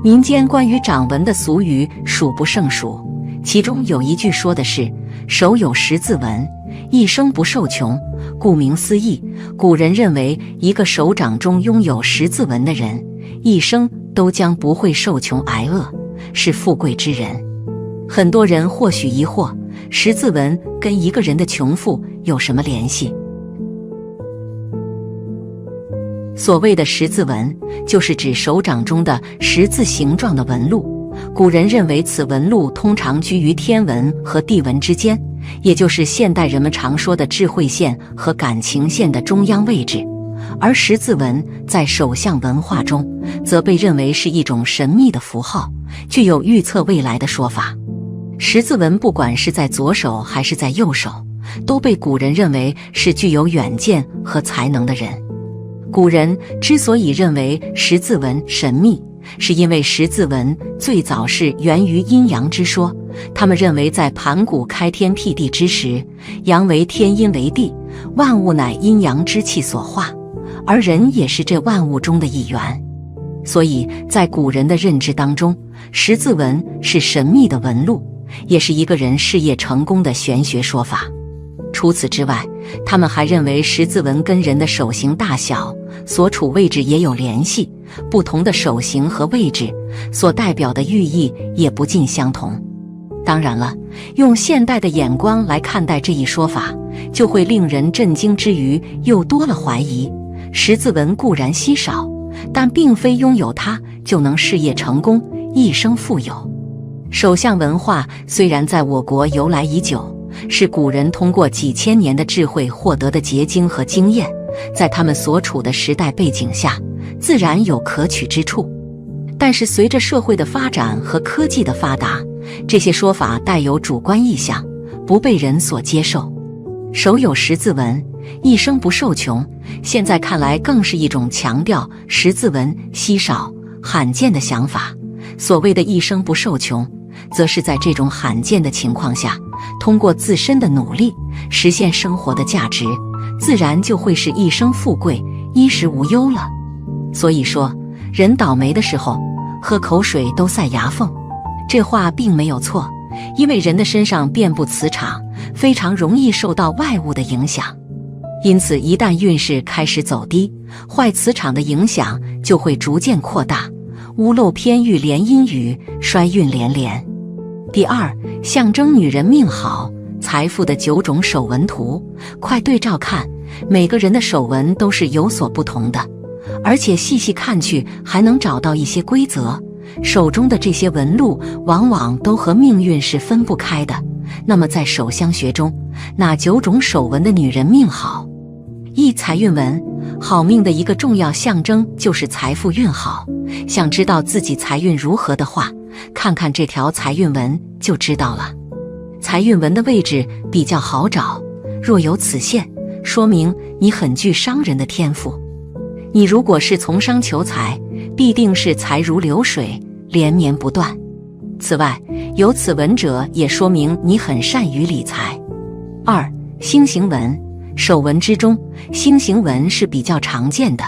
民间关于掌纹的俗语数不胜数，其中有一句说的是手有十字纹，一生不受穷。顾名思义，古人认为一个手掌中拥有十字纹的人，一生都将不会受穷挨饿，是富贵之人。很多人或许疑惑，十字纹跟一个人的穷富有什么联系？所谓的十字纹，就是指手掌中的十字形状的纹路。古人认为此纹路通常居于天纹和地纹之间，也就是现代人们常说的智慧线和感情线的中央位置。而十字纹在手相文化中，则被认为是一种神秘的符号，具有预测未来的说法。十字纹不管是在左手还是在右手，都被古人认为是具有远见和才能的人。古人之所以认为十字纹神秘，是因为十字纹最早是源于阴阳之说。他们认为在盘古开天辟地之时，阳为天，阴为地，万物乃阴阳之气所化，而人也是这万物中的一员。所以在古人的认知当中，十字纹是神秘的纹路，也是一个人事业成功的玄学说法。除此之外，他们还认为十字纹跟人的手型大小、所处位置也有联系，不同的手型和位置所代表的寓意也不尽相同。当然了，用现代的眼光来看待这一说法，就会令人震惊之余又多了怀疑。十字纹固然稀少，但并非拥有它就能事业成功、一生富有。手相文化虽然在我国由来已久，是古人通过几千年的智慧获得的结晶和经验，在他们所处的时代背景下，自然有可取之处。但是随着社会的发展和科技的发达，这些说法带有主观意向，不被人所接受。手有十字纹，一生不受穷，现在看来更是一种强调十字纹稀少、罕见的想法。所谓的一生不受穷，则是在这种罕见的情况下，通过自身的努力实现生活的价值，自然就会是一生富贵、衣食无忧了。所以说，人倒霉的时候，喝口水都塞牙缝，这话并没有错，因为人的身上遍布磁场，非常容易受到外物的影响。因此一旦运势开始走低，坏磁场的影响就会逐渐扩大，屋漏偏遇连阴雨，衰运连连。第二，象征女人命好、财富的9种手纹图，快对照看，每个人的手纹都是有所不同的，而且细细看去还能找到一些规则。手中的这些纹路往往都和命运是分不开的。那么在手相学中，哪9种手纹的女人命好？一、财运纹。好命的一个重要象征就是财富运好。想知道自己财运如何的话，看看这条财运纹就知道了。财运纹的位置比较好找，若有此线，说明你很具商人的天赋。你如果是从商求财，必定是财如流水，连绵不断。此外，有此纹者也说明你很善于理财。二、星形纹。手纹之中，星形纹是比较常见的，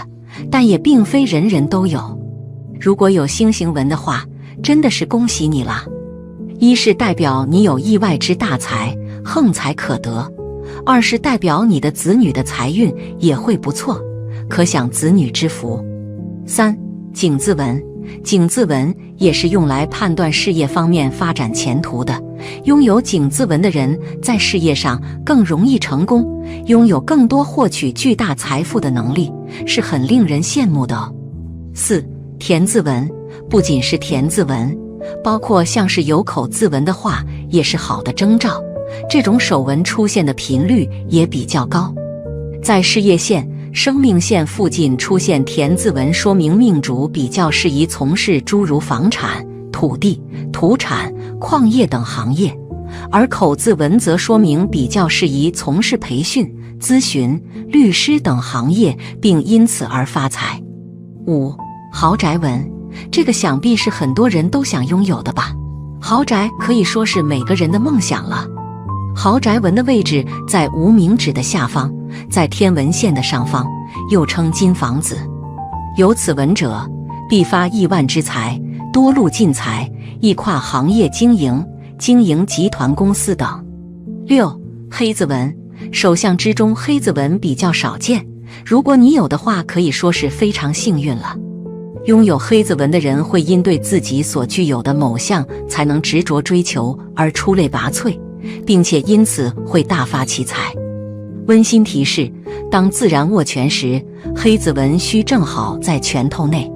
但也并非人人都有。如果有星形纹的话，真的是恭喜你了。一是代表你有意外之大财，横财可得；二是代表你的子女的财运也会不错，可享子女之福。三、井字纹。井字纹也是用来判断事业方面发展前途的，拥有井字纹的人在事业上更容易成功，拥有更多获取巨大财富的能力，是很令人羡慕的哦。四、田字纹。不仅是田字纹，包括像是有口字纹的话，也是好的征兆，这种手纹出现的频率也比较高。在事业线、生命线附近出现田字纹，说明命主比较适宜从事诸如房产、土地、土产、矿业等行业，而口字纹则说明比较适宜从事培训、咨询、律师等行业，并因此而发财。五、豪宅纹。这个想必是很多人都想拥有的吧？豪宅可以说是每个人的梦想了。豪宅纹的位置在无名指的下方，在天文线的上方，又称金房子。有此纹者，必发亿万之财，多路进财，易跨行业经营集团公司等。6. 黑子纹，手相之中黑子纹比较少见，如果你有的话，可以说是非常幸运了。拥有黑子纹的人会因对自己所具有的某项才能执着追求而出类拔萃，并且因此会大发其财。温馨提示：当自然握拳时，黑子纹需正好在拳头内。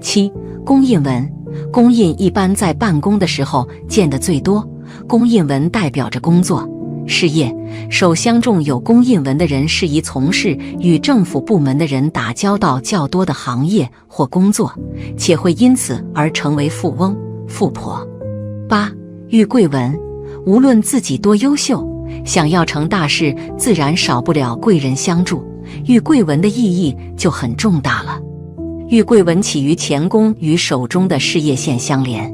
7. 公印纹，公印一般在办公的时候见得最多，公印纹代表着工作、事业，手相中有公印纹的人适宜从事与政府部门的人打交道较多的行业或工作，且会因此而成为富翁、富婆。8. 玉桂纹，无论自己多优秀，想要成大事，自然少不了贵人相助，玉桂纹的意义就很重大了。玉桂纹起于前宫与手中的事业线相连，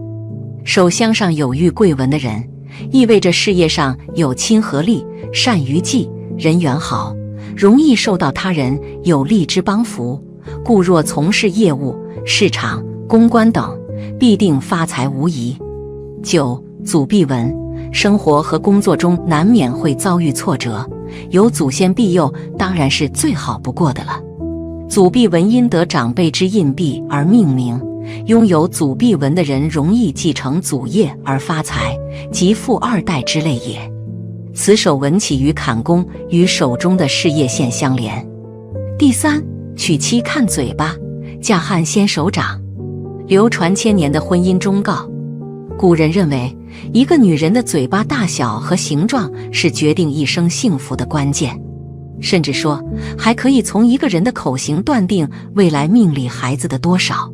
手相上有玉桂纹的人，意味着事业上有亲和力，善于济，人缘好，容易受到他人有利之帮扶，故若从事业务、市场、公关等，必定发财无疑。9. 祖弼纹，生活和工作中难免会遭遇挫折，有祖先庇佑当然是最好不过的了。祖弼纹因得长辈之印币而命名，拥有祖弼纹的人容易继承祖业而发财，即富二代之类也。此手纹起于坎宫，与手中的事业线相连。第3，娶妻看嘴巴，嫁汉先手掌。流传千年的婚姻忠告，古人认为一个女人的嘴巴大小和形状是决定一生幸福的关键，甚至说还可以从一个人的口型断定未来命里孩子的多少。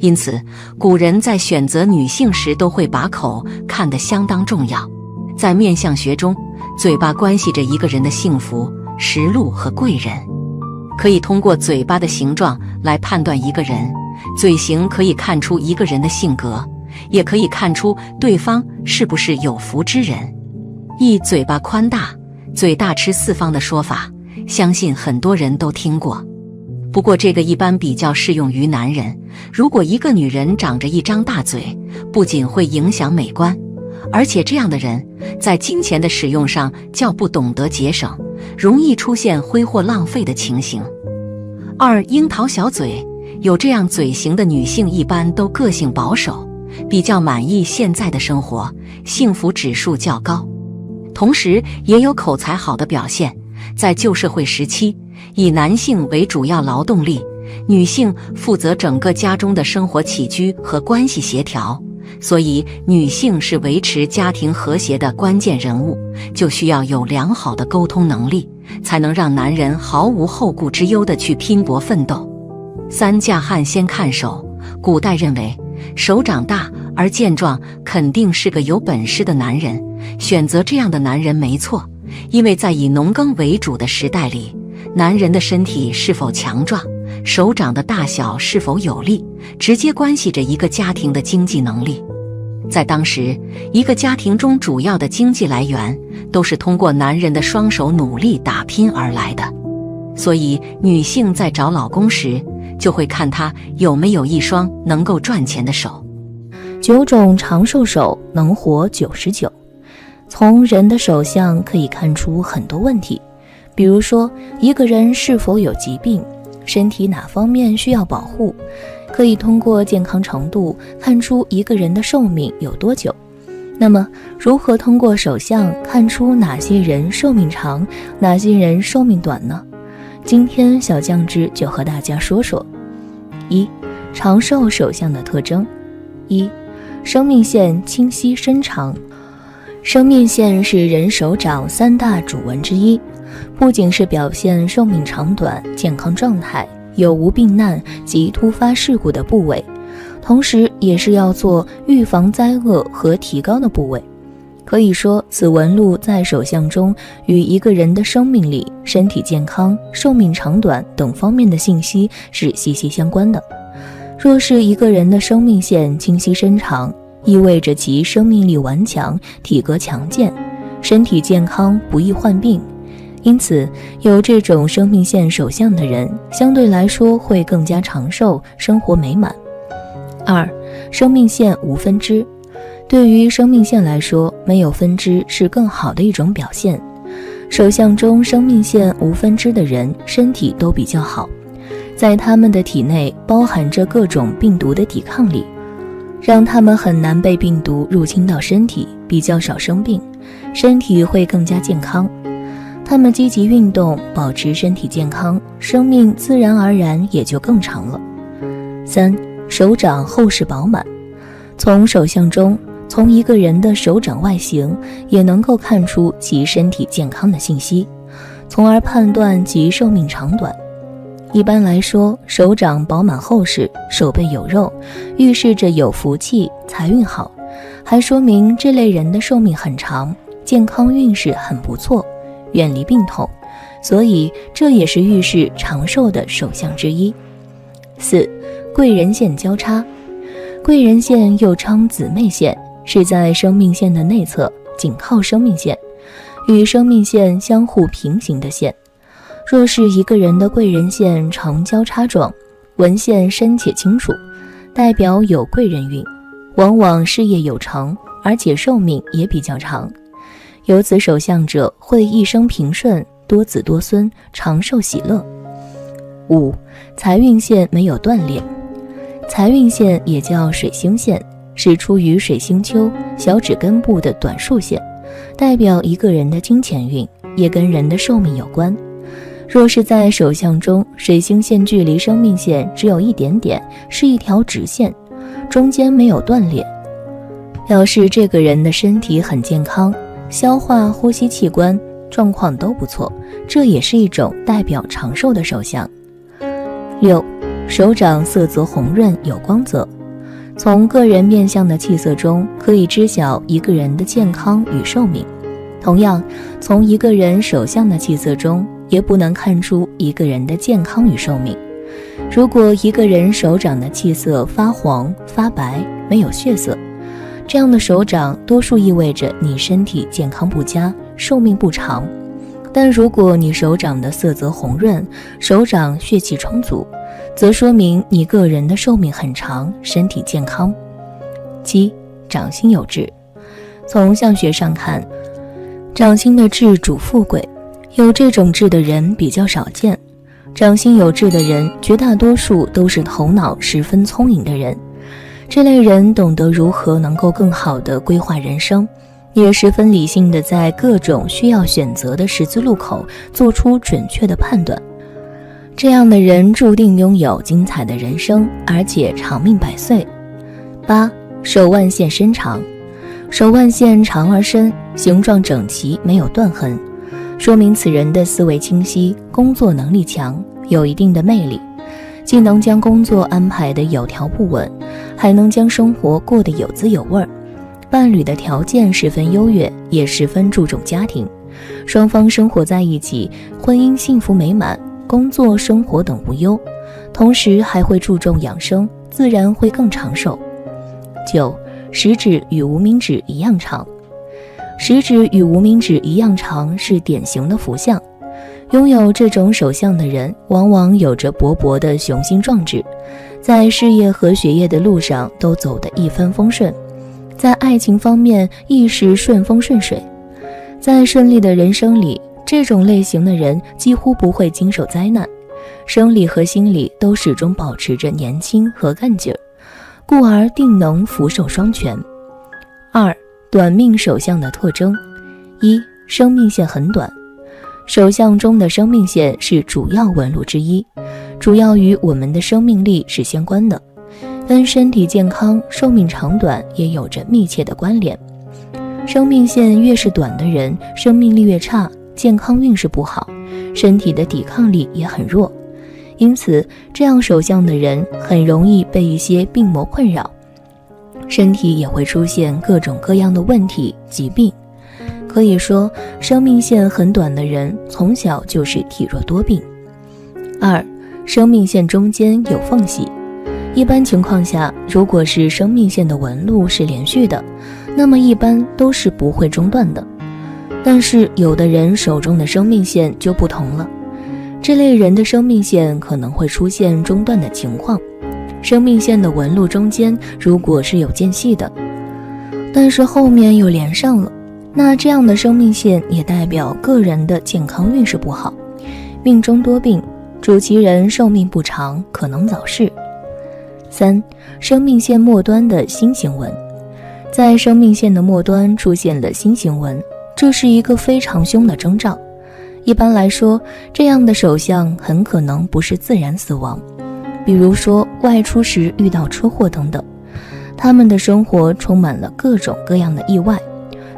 因此古人在选择女性时都会把口看得相当重要。在面相学中，嘴巴关系着一个人的幸福、食禄和贵人。可以通过嘴巴的形状来判断一个人，嘴型可以看出一个人的性格，也可以看出对方是不是有福之人。一嘴巴宽大，嘴大吃四方的说法，相信很多人都听过。不过这个一般比较适用于男人，如果一个女人长着一张大嘴，不仅会影响美观，而且这样的人在金钱的使用上较不懂得节省，容易出现挥霍浪费的情形。2. 樱桃小嘴，有这样嘴型的女性一般都个性保守，比较满意现在的生活，幸福指数较高，同时也有口才好的表现。在旧社会时期，以男性为主要劳动力，女性负责整个家中的生活起居和关系协调，所以女性是维持家庭和谐的关键人物，就需要有良好的沟通能力，才能让男人毫无后顾之忧地去拼搏奋斗。3. 嫁汉先看手，古代认为手长大而健壮肯定是个有本事的男人，选择这样的男人没错，因为在以农耕为主的时代里，男人的身体是否强壮，手掌的大小是否有力，直接关系着一个家庭的经济能力。在当时，一个家庭中主要的经济来源都是通过男人的双手努力打拼而来的，所以女性在找老公时就会看他有没有一双能够赚钱的手。9种长寿手能活99。从人的手相可以看出很多问题，比如说一个人是否有疾病，身体哪方面需要保护，可以通过健康程度看出一个人的寿命有多久。那么如何通过手相看出哪些人寿命长，哪些人寿命短呢？今天小酱汁就和大家说说。1. 长寿手相的特征。1. 生命线清晰深长。生命线是人手掌3大主纹之一，不仅是表现寿命长短、健康状态、有无病难及突发事故的部位，同时也是要做预防灾厄和提高的部位。可以说，此纹路在手相中与一个人的生命力、身体健康、寿命长短等方面的信息是息息相关的。若是一个人的生命线清晰深长，意味着其生命力顽强，体格强健，身体健康，不易患病。因此，有这种生命线手相的人，相对来说会更加长寿，生活美满。2. 生命线无分支。对于生命线来说，没有分支是更好的一种表现。手相中生命线无分支的人，身体都比较好，在他们的体内包含着各种病毒的抵抗力，让他们很难被病毒入侵到身体，比较少生病，身体会更加健康。他们积极运动，保持身体健康，生命自然而然也就更长了。3. 手掌厚实饱满。从手相中，从一个人的手掌外形也能够看出其身体健康的信息，从而判断其寿命长短。一般来说，手掌饱满厚实，手背有肉，预示着有福气，财运好，还说明这类人的寿命很长，健康运势很不错，远离病痛，所以这也是预示长寿的手相之一。4. 贵人线交叉。贵人线又称姊妹线，是在生命线的内侧，紧靠生命线，与生命线相互平行的线。若是一个人的贵人线呈交叉状，纹线深且清楚，代表有贵人运，往往事业有成，而且寿命也比较长。有此手相者会一生平顺，多子多孙，长寿喜乐。5. 财运线没有断裂。财运线也叫水星线，是出于水星丘小指根部的短竖线，代表一个人的金钱运，也跟人的寿命有关。若是在手相中，水星线距离生命线只有一点点，是一条直线，中间没有断裂，表示这个人的身体很健康，消化、呼吸器官状况都不错，这也是一种代表长寿的手相。6. 手掌色泽红润，有光泽。从个人面相的气色中，可以知晓一个人的健康与寿命。同样，从一个人手相的气色中，也不能看出一个人的健康与寿命。如果一个人手掌的气色发黄、发白，没有血色，这样的手掌多数意味着你身体健康不佳，寿命不长。但如果你手掌的色泽红润，手掌血气充足，则说明你个人的寿命很长，身体健康。7. 掌心有痣。从相学上看，掌心的痣主富贵，有这种痣的人比较少见。掌心有痣的人，绝大多数都是头脑十分聪颖的人。这类人懂得如何能够更好地规划人生，也十分理性地在各种需要选择的十字路口做出准确的判断。这样的人注定拥有精彩的人生，而且长命百岁。8. 手腕线伸长。手腕线长而深，形状整齐，没有断痕，说明此人的思维清晰，工作能力强，有一定的魅力，既能将工作安排得有条不紊，还能将生活过得有滋有味。伴侣的条件十分优越，也十分注重家庭，双方生活在一起，婚姻幸福美满，工作生活等无忧，同时还会注重养生，自然会更长寿。9. 食指与无名指一样长。食指与无名指一样长是典型的福相，拥有这种手相的人往往有着勃勃的雄心壮志，在事业和学业的路上都走得一帆风顺，在爱情方面亦是顺风顺水。在顺利的人生里，这种类型的人几乎不会经受灾难，生理和心理都始终保持着年轻和干劲儿，故而定能福寿双全。2. 短命手相的特征。1. 生命线很短。手相中的生命线是主要纹路之一，主要与我们的生命力是相关的，跟身体健康、寿命长短也有着密切的关联。生命线越是短的人，生命力越差，健康运势不好，身体的抵抗力也很弱，因此这样手相的人很容易被一些病魔困扰，身体也会出现各种各样的问题、疾病。可以说，生命线很短的人从小就是体弱多病。2. 生命线中间有缝隙。一般情况下，如果是生命线的纹路是连续的，那么一般都是不会中断的。但是有的人手中的生命线就不同了，这类人的生命线可能会出现中断的情况。生命线的纹路中间如果是有间隙的，但是后面又连上了，那这样的生命线也代表个人的健康运势不好，命中多病，主其人寿命不长，可能早逝。3. 生命线末端的心形纹。在生命线的末端出现了心形纹，这是一个非常凶的征兆。一般来说，这样的手相很可能不是自然死亡，比如说外出时遇到车祸等等。他们的生活充满了各种各样的意外，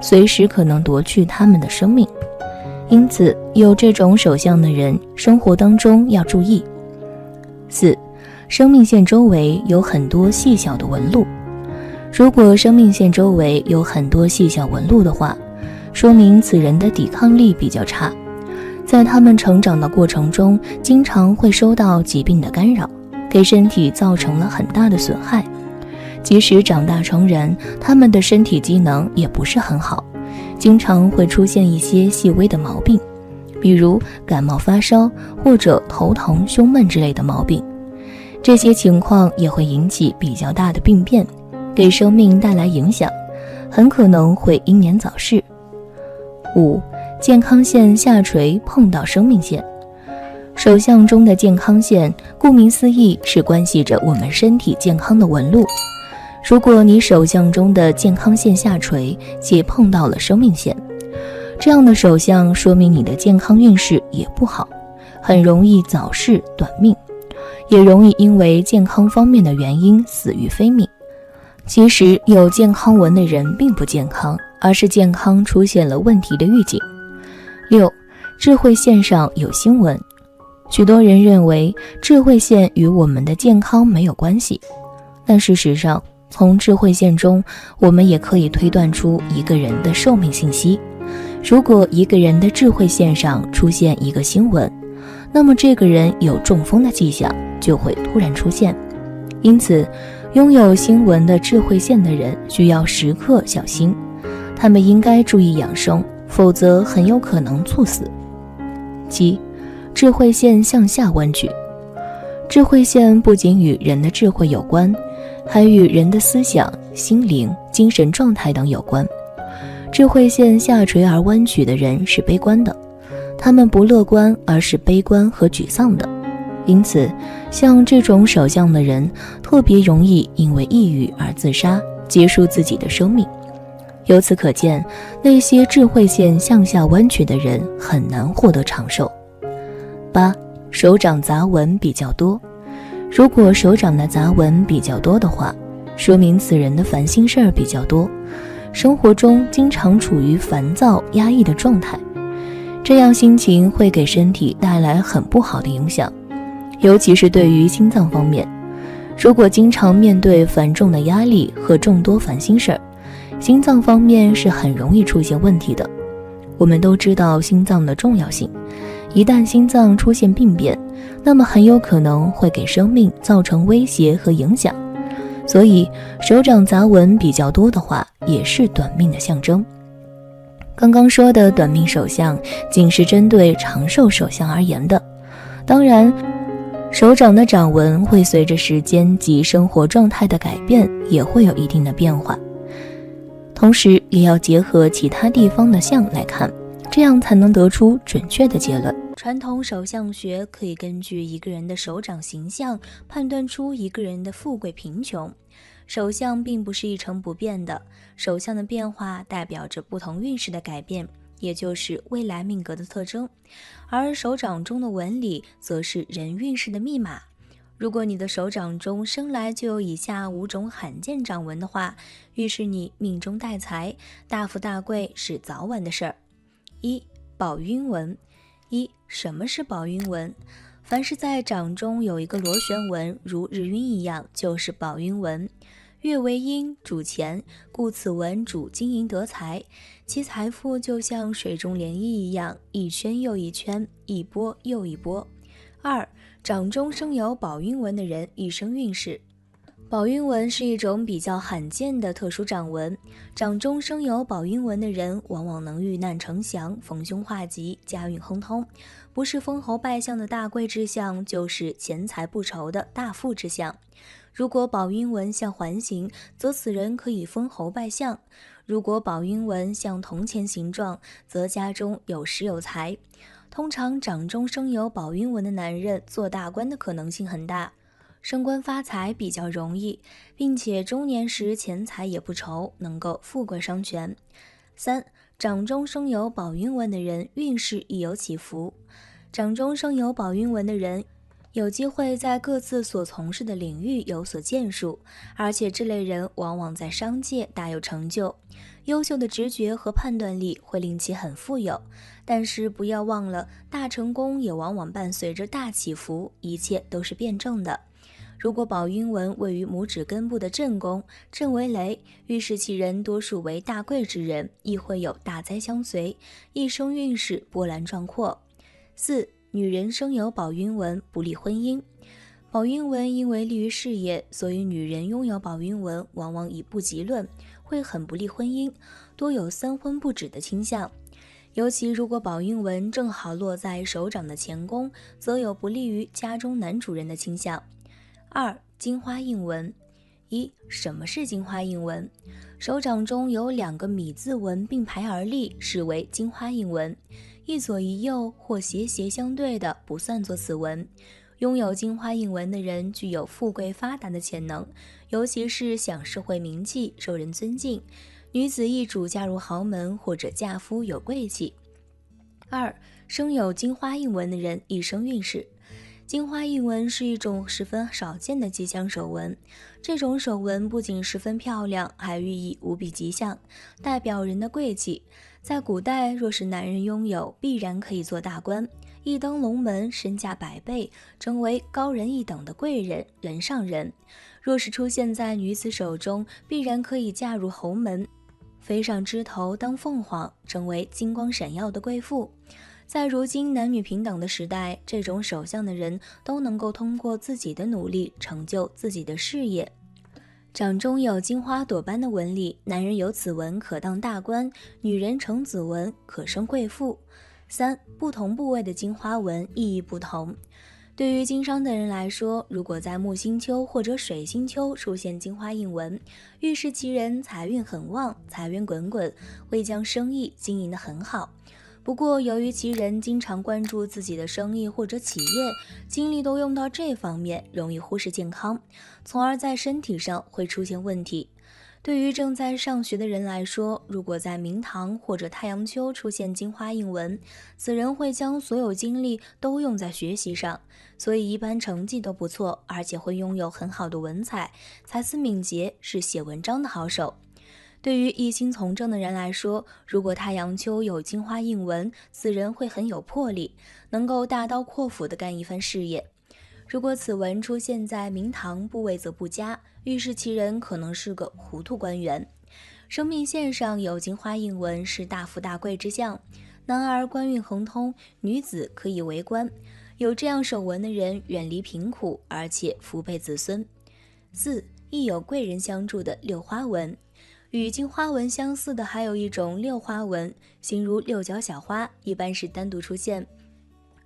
随时可能夺去他们的生命。因此，有这种手相的人，生活当中要注意。4. 生命线周围有很多细小的纹路。如果生命线周围有很多细小纹路的话，说明此人的抵抗力比较差，在他们成长的过程中，经常会受到疾病的干扰，给身体造成了很大的损害。即使长大成人，他们的身体机能也不是很好，经常会出现一些细微的毛病，比如感冒发烧或者头疼胸闷之类的毛病。这些情况也会引起比较大的病变，给生命带来影响，很可能会英年早逝。5. 健康线下垂碰到生命线。手相中的健康线，顾名思义是关系着我们身体健康的纹路。如果你手相中的健康线下垂且碰到了生命线，这样的手相说明你的健康运势也不好，很容易早逝短命，也容易因为健康方面的原因死于非命。其实有健康纹的人并不健康，而是健康出现了问题的预警。6. 智慧线上有星纹。许多人认为智慧线与我们的健康没有关系，但事实上，从智慧线中，我们也可以推断出一个人的寿命信息。如果一个人的智慧线上出现一个星纹，那么这个人有中风的迹象就会突然出现。因此，拥有星纹的智慧线的人需要时刻小心，他们应该注意养生，否则很有可能猝死。7. 智慧线向下弯曲。智慧线不仅与人的智慧有关，还与人的思想、心灵、精神状态等有关。智慧线下垂而弯曲的人是悲观的，他们不乐观，而是悲观和沮丧的。因此，像这种手相的人特别容易因为抑郁而自杀，结束自己的生命。由此可见，那些智慧线向下弯曲的人很难获得长寿。8. 手掌杂纹比较多。如果手掌的杂纹比较多的话，说明此人的烦心事儿比较多，生活中经常处于烦躁压抑的状态，这样心情会给身体带来很不好的影响，尤其是对于心脏方面。如果经常面对繁重的压力和众多烦心事儿，心脏方面是很容易出现问题的。我们都知道心脏的重要性，一旦心脏出现病变，那么很有可能会给生命造成威胁和影响。所以手掌杂纹比较多的话，也是短命的象征。刚刚说的短命手相仅是针对长寿手相而言的，当然手掌的掌纹会随着时间及生活状态的改变也会有一定的变化，同时也要结合其他地方的相来看，这样才能得出准确的结论。传统手相学可以根据一个人的手掌形象判断出一个人的富贵贫穷。手相并不是一成不变的，手相的变化代表着不同运势的改变，也就是未来命格的特征。而手掌中的纹理则是人运势的密码。如果你的手掌中生来就有以下5种罕见掌纹的话，预示你命中带财，大富大贵是早晚的事儿。1. 宝晕纹。什么是宝晕纹？凡是在掌中有一个螺旋纹，如日晕一样，就是宝晕纹。月为阴，主钱，故此纹主金银得财，其财富就像水中涟漪一样，一圈又一圈，一波又一波。2. 掌中生有宝晕纹的人一生运势。宝晕纹是一种比较罕见的特殊掌纹，掌中生有宝晕纹的人往往能遇难成祥、逢凶化吉、家运亨通，不是封侯拜相的大贵之相，就是钱财不愁的大富之相。如果宝晕纹像环形，则此人可以封侯拜相；如果宝晕纹像铜钱形状，则家中有食有财。通常掌中生有宝晕纹的男人做大官的可能性很大，升官发财比较容易，并且中年时钱财也不愁，能够富贵双全。3. 掌中生有宝晕纹的人运势亦有起伏。掌中生有宝晕纹的人有机会在各自所从事的领域有所建树，而且这类人往往在商界大有成就，优秀的直觉和判断力会令其很富有。但是不要忘了，大成功也往往伴随着大起伏，一切都是辩证的。如果宝晕纹位于拇指根部的正宫，正为雷，预示其人多数为大贵之人，亦会有大灾相随，一生运势波澜壮阔。4. 女人生有宝晕纹不利婚姻。宝晕纹因为利于事业，所以女人拥有宝晕纹往往以不吉论，会很不利婚姻，多有三婚不止的倾向。尤其如果宝晕纹正好落在手掌的前宫，则有不利于家中男主人的倾向。2. 金花印纹。1. 什么是金花印纹？手掌中有2个米字纹并排而立，视为金花印纹，一左一右或斜斜相对的不算作此纹。拥有金花印纹的人具有富贵发达的潜能，尤其是享社会名气，受人尊敬。女子易主嫁入豪门或者嫁夫有贵气。2. 生有金花印纹的人一生运势。金花印纹是一种十分少见的吉祥手纹，这种手纹不仅十分漂亮，还寓意无比吉祥，代表人的贵气。在古代，若是男人拥有，必然可以做大官，一登龙门，身价100倍，成为高人一等的贵人，人上人。若是出现在女子手中，必然可以嫁入侯门，飞上枝头当凤凰，成为金光闪耀的贵妇。在如今男女平等的时代，这种手相的人都能够通过自己的努力成就自己的事业。掌中有金花朵般的纹理，男人有此纹可当大官，女人成此纹可生贵妇。3. 不同部位的金花纹意义不同。对于经商的人来说，如果在木星丘或者水星丘出现金花印纹，预示其人财运很旺，财源滚滚，会将生意经营得很好。不过由于其人经常关注自己的生意或者企业，精力都用到这方面，容易忽视健康，从而在身体上会出现问题。对于正在上学的人来说，如果在明堂或者太阳丘出现金花印纹，此人会将所有精力都用在学习上，所以一般成绩都不错，而且会拥有很好的文采，才思敏捷，是写文章的好手。对于一心从政的人来说，如果太阳丘有金花印纹，此人会很有魄力，能够大刀阔斧地干一番事业。如果此纹出现在明堂，部位则不佳，预示其人可能是个糊涂官员。生命线上有金花印纹是大富大贵之象，男儿官运亨通，女子可以为官。有这样手纹的人远离贫苦，而且福配子孙。4. 亦有贵人相助的六花纹。与金花纹相似的还有一种六花纹，形如六角小花，一般是单独出现，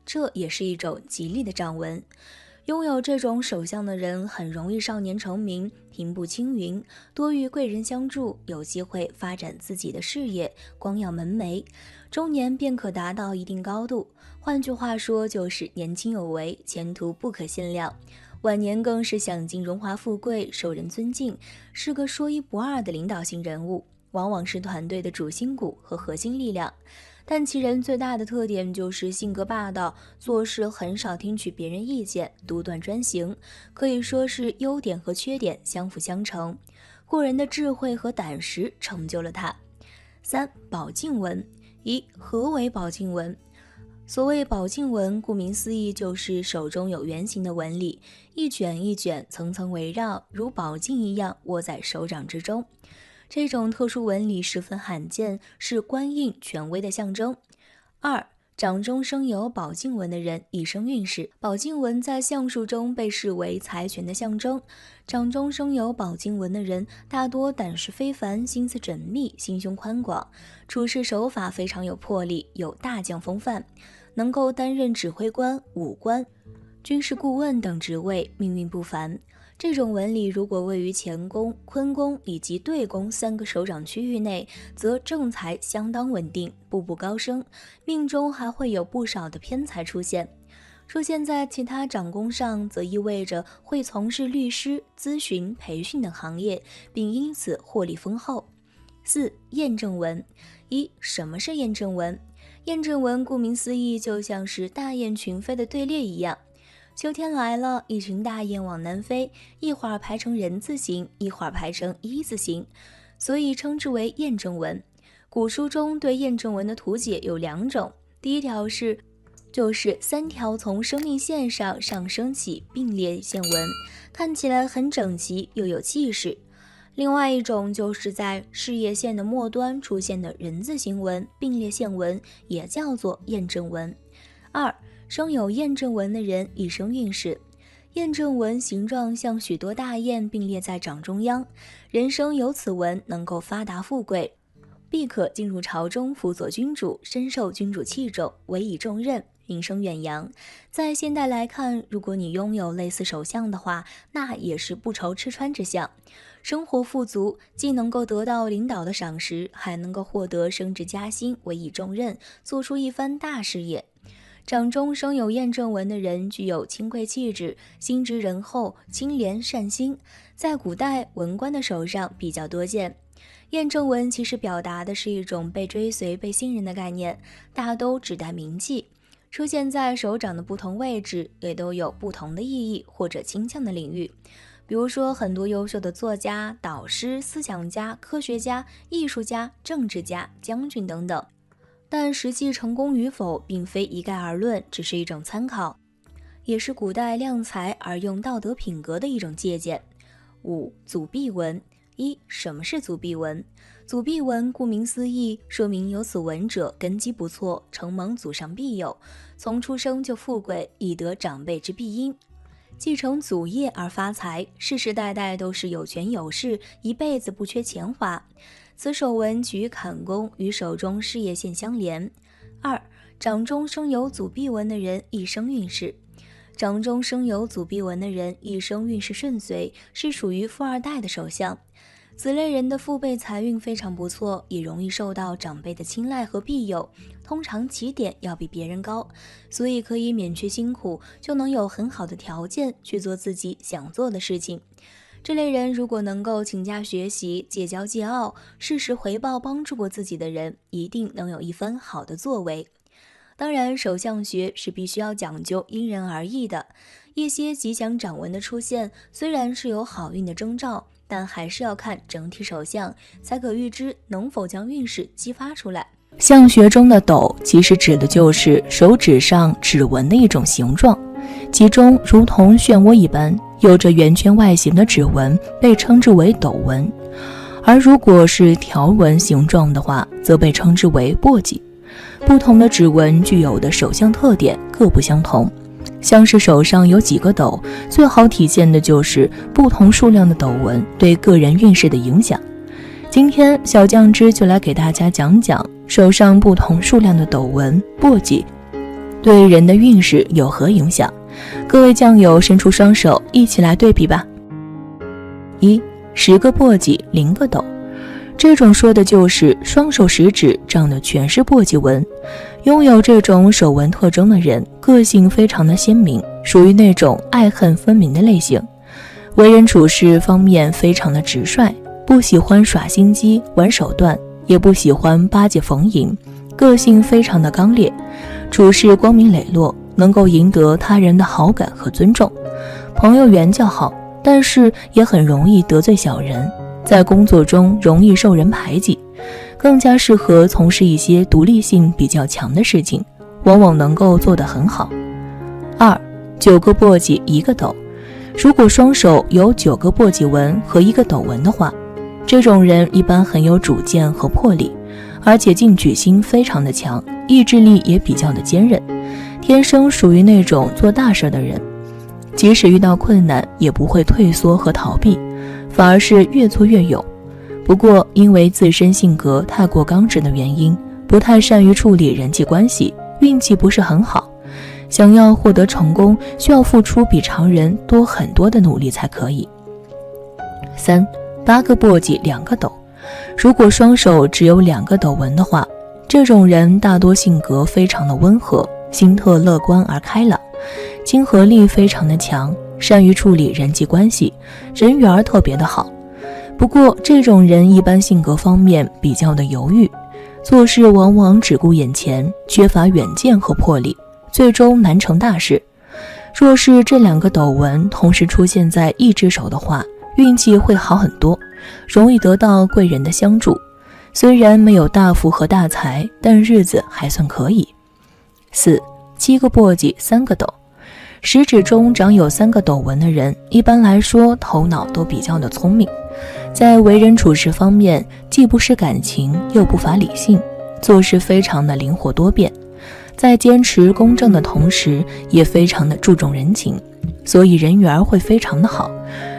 这也是一种吉利的掌纹。拥有这种手相的人很容易少年成名，平步青云，多遇贵人相助，有机会发展自己的事业，光耀门楣，中年便可达到一定高度。换句话说，就是年轻有为，前途不可限量。晚年更是享尽荣华富贵，受人尊敬，是个说一不二的领导型人物，往往是团队的主心骨和核心力量。但其人最大的特点就是性格霸道，做事很少听取别人意见，独断专行，可以说是优点和缺点相辅相成。过人的智慧和胆识成就了他。3. 宝镜纹。何为宝镜纹？所谓宝镜纹，顾名思义，就是手中有圆形的纹理，一卷一卷，层层围绕，如宝镜一样握在手掌之中。这种特殊纹理十分罕见，是官印权威的象征。2. 掌中生有宝镜纹的人一生运势。宝镜纹在相术中被视为财权的象征，掌中生有宝镜纹的人大多胆识非凡，心思缜密，心胸宽广，处事手法非常有魄力，有大将风范，能够担任指挥官、武官、军事顾问等职位，命运不凡。这种纹理如果位于乾宫、坤宫以及兑宫3个手掌区域内，则正财相当稳定，步步高升，命中还会有不少的偏财出现。出现在其他掌宫上，则意味着会从事律师、咨询、培训等行业，并因此获利丰厚。4. 验证纹。什么是验证纹？验证纹顾名思义，就像是大雁群飞的队列一样。秋天来了，一群大雁往南飞，一会儿排成人字形，一会儿排成一字形，所以称之为验证纹。古书中对验证纹的图解有2种，第一条就是3条从生命线上上升起并列线纹，看起来很整齐又有气势。另外一种就是在事业线的末端出现的人字形纹并列线纹，也叫做验证纹。2. 生有验证纹的人一生运势。验证纹形状像许多大雁并列在掌中央，人生有此纹能够发达富贵，必可进入朝中辅佐君主，深受君主器重，委以重任，名声远扬。在现代来看，如果你拥有类似手相的话，那也是不愁吃穿之相，生活富足，既能够得到领导的赏识，还能够获得升职加薪，委以重任，做出一番大事业。掌中生有验证纹的人具有清贵气质，心直仁厚，清廉善心，在古代文官的手上比较多见。验证纹其实表达的是一种被追随、被信任的概念，大都指代名气。出现在手掌的不同位置，也都有不同的意义或者倾向的领域。比如说，很多优秀的作家、导师、思想家、科学家、艺术家、政治家、将军等等。但实际成功与否并非一概而论，只是一种参考，也是古代量才而用道德品格的一种借鉴。5. 祖弼纹。什么是祖弼纹？祖弼纹顾名思义，说明有此纹者根基不错，承蒙祖上庇佑，从出生就富贵，以得长辈之庇荫，继承祖业而发财，世世代代都是有权有势，一辈子不缺钱花。此手纹起于坎宫，与手中事业线相连。2. 掌中生有祖弼纹的人一生运势。掌中生有祖弼纹的人一生运势顺遂，是属于富二代的手相。此类人的父辈财运非常不错，也容易受到长辈的青睐和庇佑，通常起点要比别人高，所以可以免去辛苦，就能有很好的条件去做自己想做的事情。这类人如果能够勤加学习，戒骄戒傲，适时回报帮助过自己的人，一定能有一番好的作为。当然，手相学是必须要讲究因人而异的，一些吉祥掌纹的出现虽然是有好运的征兆，但还是要看整体手相，才可预知能否将运势激发出来。相学中的斗其实指的就是手指上指纹的一种形状，其中如同漩涡一般有着圆圈外形的指纹被称之为斗纹，而如果是条纹形状的话，则被称之为簸箕。不同的指纹具有的手相特点各不相同，像是手上有几个斗，最好体现的就是不同数量的斗纹对个人运势的影响。今天小酱汁就来给大家讲讲手上不同数量的斗纹簸箕对人的运势有何影响。各位酱友伸出双手一起来对比吧。10个簸箕0个斗，这种说的就是双手食指长的全是簸箕纹。拥有这种手纹特征的人，个性非常的鲜明，属于那种爱恨分明的类型，为人处事方面非常的直率，不喜欢耍心机玩手段，也不喜欢巴结逢迎，个性非常的刚烈，处事光明磊落，能够赢得他人的好感和尊重，朋友缘较好，但是也很容易得罪小人，在工作中容易受人排挤，更加适合从事一些独立性比较强的事情，往往能够做得很好。9个簸箕1个斗，如果双手有9个簸箕纹和1个斗纹的话，这种人一般很有主见和魄力，而且进取心非常的强，意志力也比较的坚韧，天生属于那种做大事的人，即使遇到困难也不会退缩和逃避，反而是越做越勇。不过因为自身性格太过刚直的原因，不太善于处理人际关系，运气不是很好，想要获得成功需要付出比常人多很多的努力才可以。3. 8个簸箕2个斗。如果双手只有2个斗纹的话，这种人大多性格非常的温和，心特乐观而开朗，亲和力非常的强，善于处理人际关系，人缘特别的好。不过这种人一般性格方面比较的犹豫，做事往往只顾眼前，缺乏远见和魄力，最终难成大事。若是这2个斗纹同时出现在一只手的话，运气会好很多，容易得到贵人的相助。虽然没有大富和大财，但日子还算可以。4. 7个簸箕3个斗。食指中长有3个斗纹的人，一般来说头脑都比较的聪明，在为人处事方面既不失感情又不乏理性，做事非常的灵活多变，在坚持公正的同时也非常的注重人情，所以人缘会非常的好，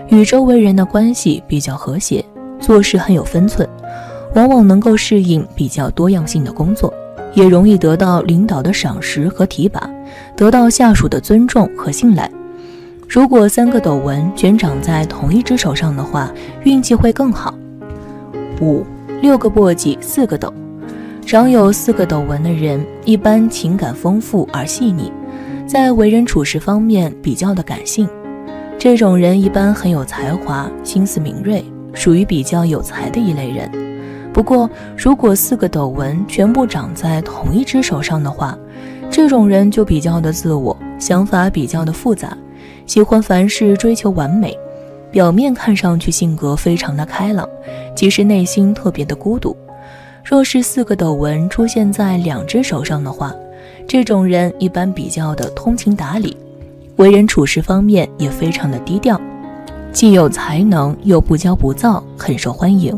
与周围人的关系比较和谐，做事很有分寸，往往能够适应比较多样性的工作，也容易得到领导的赏识和提拔，得到下属的尊重和信赖。如果3个斗纹全长在同一只手上的话，运气会更好。5. 6个簸箕4个斗。长有4个斗纹的人，一般情感丰富而细腻，在为人处事方面比较的感性。这种人一般很有才华，心思敏锐，属于比较有才的一类人。不过如果4个斗纹全部长在同一只手上的话，这种人就比较的自我，想法比较的复杂，喜欢凡事追求完美，表面看上去性格非常的开朗，其实内心特别的孤独。若是4个斗纹出现在2只手上的话，这种人一般比较的通情达理，为人处事方面也非常的低调，既有才能又不骄不躁，很受欢迎。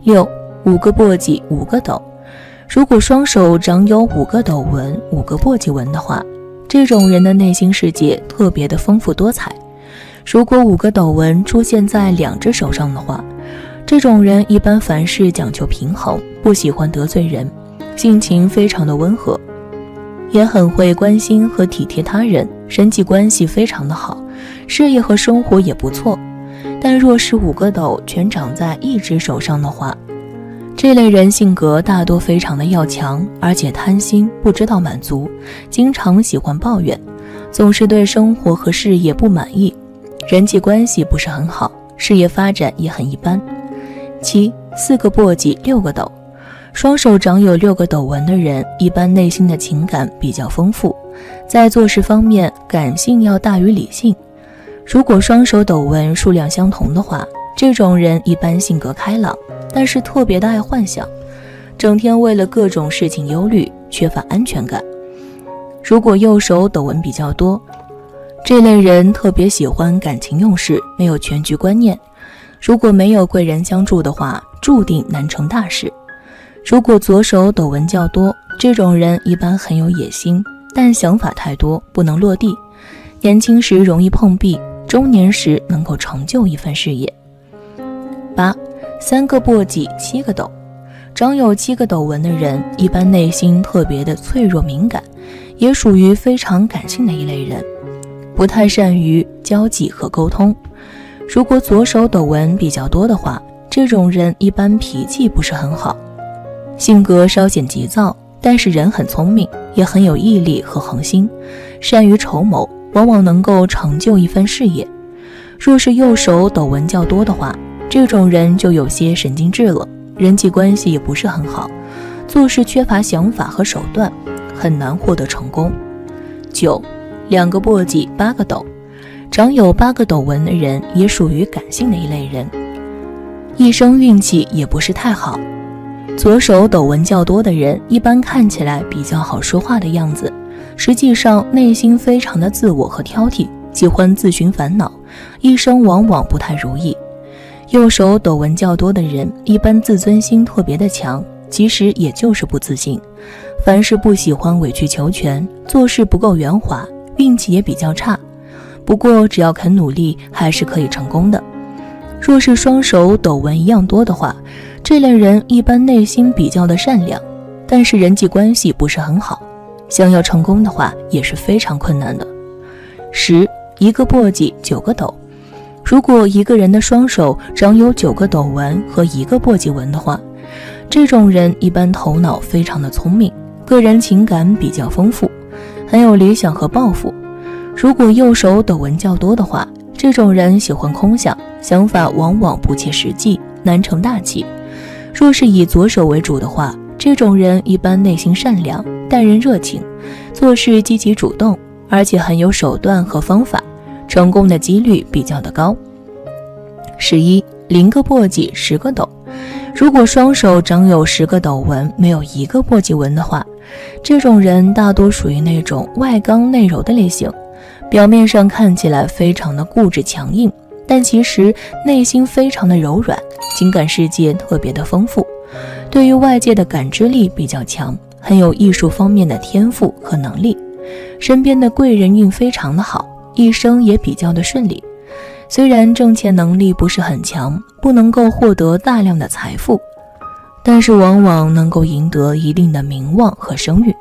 6. 5个簸箕5个斗。如果双手长有5个斗纹5个簸箕纹的话，这种人的内心世界特别的丰富多彩。如果5个斗纹出现在2只手上的话，这种人一般凡事讲求平衡，不喜欢得罪人，性情非常的温和，也很会关心和体贴他人，人际关系非常的好，事业和生活也不错。但若是5个斗全长在一只手上的话，这类人性格大多非常的要强，而且贪心，不知道满足，经常喜欢抱怨，总是对生活和事业不满意，人际关系不是很好，事业发展也很一般。7. 4个簸箕6个斗。双手长有6个斗纹的人，一般内心的情感比较丰富，在做事方面感性要大于理性。如果双手斗纹数量相同的话，这种人一般性格开朗，但是特别的爱幻想，整天为了各种事情忧虑，缺乏安全感。如果右手斗纹比较多，这类人特别喜欢感情用事，没有全局观念，如果没有贵人相助的话，注定难成大事。如果左手斗纹较多，这种人一般很有野心，但想法太多，不能落地，年轻时容易碰壁，中年时能够成就一番事业。8. 3个簸箕7个斗。长有7个斗纹的人，一般内心特别的脆弱敏感，也属于非常感性的一类人，不太善于交际和沟通。如果左手斗纹比较多的话，这种人一般脾气不是很好，性格稍显急躁，但是人很聪明，也很有毅力和恒心，善于筹谋，往往能够成就一番事业。若是右手斗纹较多的话，这种人就有些神经质了，人际关系也不是很好，做事缺乏想法和手段，很难获得成功。9. 2个簸箕8个斗。长有8个斗纹的人也属于感性的一类人，一生运气也不是太好。左手斗纹较多的人一般看起来比较好说话的样子，实际上内心非常的自我和挑剔，喜欢自寻烦恼，一生往往不太如意。右手斗纹较多的人一般自尊心特别的强，其实也就是不自信。凡事不喜欢委曲求全，做事不够圆滑，运气也比较差。不过只要肯努力，还是可以成功的。若是双手斗纹一样多的话，这类人一般内心比较的善良，但是人际关系不是很好，想要成功的话也是非常困难的。10，一个簸箕9个斗。如果一个人的双手长有9个斗纹和1个簸箕纹的话，这种人一般头脑非常的聪明，个人情感比较丰富，很有理想和抱负。如果右手斗纹较多的话，这种人喜欢空想，想法往往不切实际，难成大器。若是以左手为主的话，这种人一般内心善良，待人热情，做事积极主动，而且很有手段和方法，成功的几率比较的高。11，0个簸箕10个斗。如果双手长有10个斗纹，没有1个簸箕纹的话，这种人大多属于那种外刚内柔的类型，表面上看起来非常的固执强硬，但其实内心非常的柔软，情感世界特别的丰富，对于外界的感知力比较强，很有艺术方面的天赋和能力，身边的贵人运非常的好，一生也比较的顺利。虽然挣钱能力不是很强，不能够获得大量的财富，但是往往能够赢得一定的名望和声誉。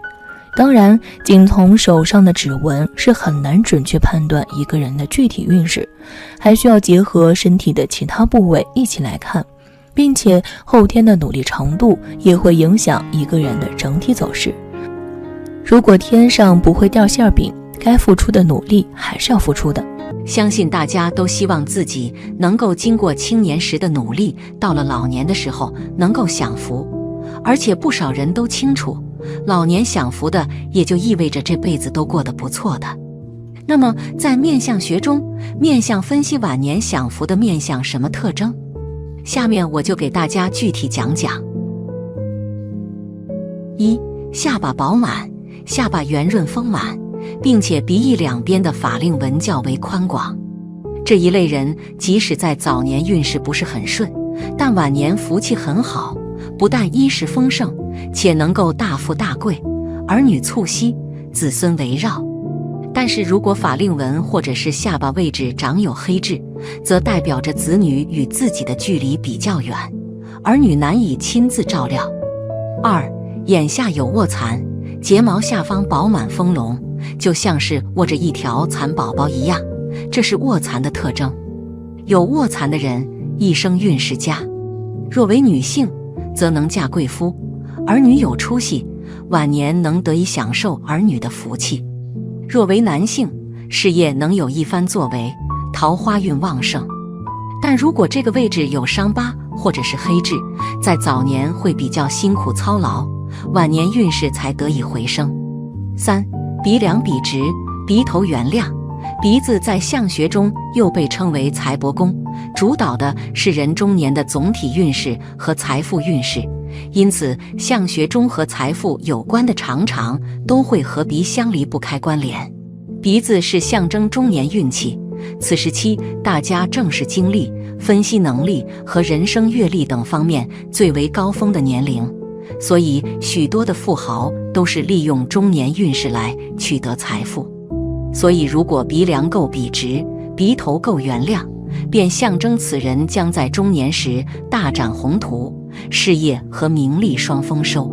当然，仅从手上的指纹是很难准确判断一个人的具体运势，还需要结合身体的其他部位一起来看，并且后天的努力程度也会影响一个人的整体走势。如果天上不会掉馅饼，该付出的努力还是要付出的。相信大家都希望自己能够经过青年时的努力，到了老年的时候能够享福，而且不少人都清楚，老年享福的也就意味着这辈子都过得不错的。那么在面相学中，面相分析晚年享福的面相什么特征？下面我就给大家具体讲讲。1. 下巴饱满，下巴圆润丰满，并且鼻翼两边的法令纹较为宽广。这一类人即使在早年运势不是很顺，但晚年福气很好，不但衣食丰盛，且能够大富大贵，儿女促膝，子孙围绕。但是如果法令纹或者是下巴位置长有黑痣，则代表着子女与自己的距离比较远，儿女难以亲自照料。2. 眼下有卧蚕，睫毛下方饱满丰隆，就像是握着一条蚕宝宝一样，这是卧蚕的特征。有卧蚕的人一生运势佳，若为女性则能嫁贵夫，儿女有出息，晚年能得以享受儿女的福气。若为男性，事业能有一番作为，桃花运旺盛。但如果这个位置有伤疤或者是黑痣，在早年会比较辛苦操劳，晚年运势才得以回升。3. 鼻梁笔直，鼻头圆亮。鼻子在相学中又被称为财帛宫，主导的是人中年的总体运势和财富运势，因此相学中和财富有关的常常都会和鼻相离不开关联。鼻子是象征中年运气，此时期大家正是经历、分析能力和人生阅历等方面最为高峰的年龄，所以许多的富豪都是利用中年运势来取得财富。所以如果鼻梁够笔直，鼻头够圆亮，便象征此人将在中年时大展宏图，事业和名利双丰收。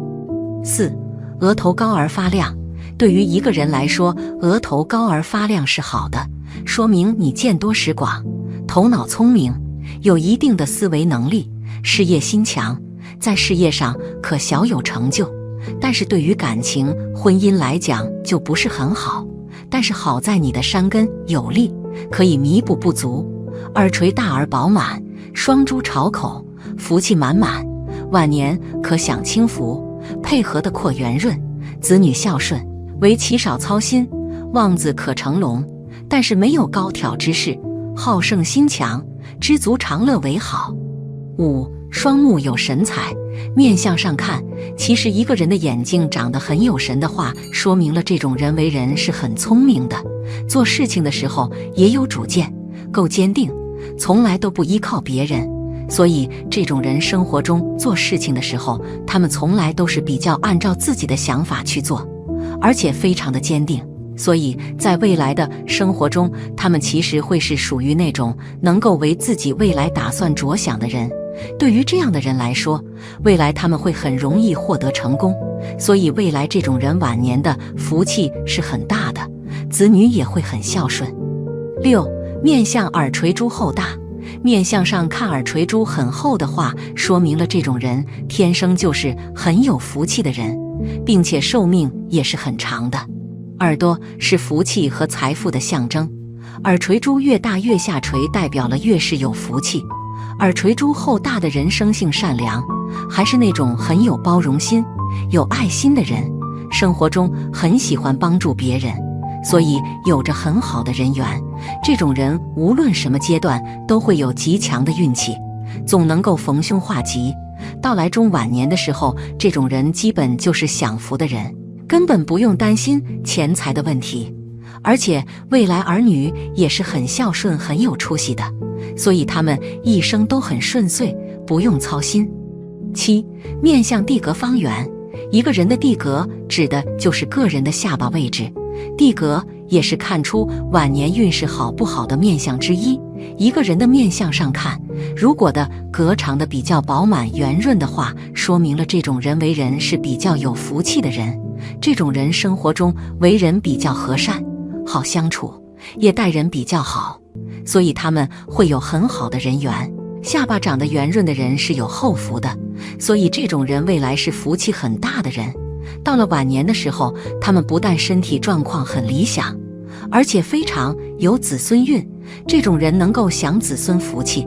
4. 额头高而发亮。对于一个人来说，额头高而发亮是好的，说明你见多识广，头脑聪明，有一定的思维能力，事业心强，在事业上可小有成就。但是对于感情、婚姻来讲就不是很好，但是好在你的山根有力，可以弥补不足。耳垂大而饱满，双珠朝口，福气满满，晚年可享清福，配合的阔圆润，子女孝顺，为其少操心，望子可成龙。但是没有高挑之势，好胜心强，知足常乐为好。5. 双目有神采。面相上看，其实一个人的眼睛长得很有神的话，说明了这种人为人是很聪明的，做事情的时候也有主见，够坚定，从来都不依靠别人，所以这种人生活中做事情的时候，他们从来都是比较按照自己的想法去做，而且非常的坚定。所以在未来的生活中，他们其实会是属于那种能够为自己未来打算着想的人。对于这样的人来说，未来他们会很容易获得成功，所以未来这种人晚年的福气是很大的，子女也会很孝顺。6. 面相耳垂珠厚大。面相上看耳垂珠很厚的话，说明了这种人天生就是很有福气的人，并且寿命也是很长的。耳朵是福气和财富的象征，耳垂珠越大越下垂，代表了越是有福气。耳垂珠厚大的人生性善良，还是那种很有包容心、有爱心的人，生活中很喜欢帮助别人，所以有着很好的人缘。这种人无论什么阶段都会有极强的运气，总能够逢凶化吉。到来中晚年的时候，这种人基本就是享福的人，根本不用担心钱财的问题，而且未来儿女也是很孝顺很有出息的，所以他们一生都很顺遂，不用操心。7. 面相地格方圆。一个人的地格指的就是个人的下巴位置，地格也是看出晚年运势好不好的面相之一。一个人的面相上看，如果的格长得比较饱满圆润的话，说明了这种人为人是比较有福气的人。这种人生活中为人比较和善，好相处，也待人比较好，所以他们会有很好的人缘。下巴长得圆润的人是有后福的，所以这种人未来是福气很大的人。到了晚年的时候，他们不但身体状况很理想，而且非常有子孙运。这种人能够享子孙福气，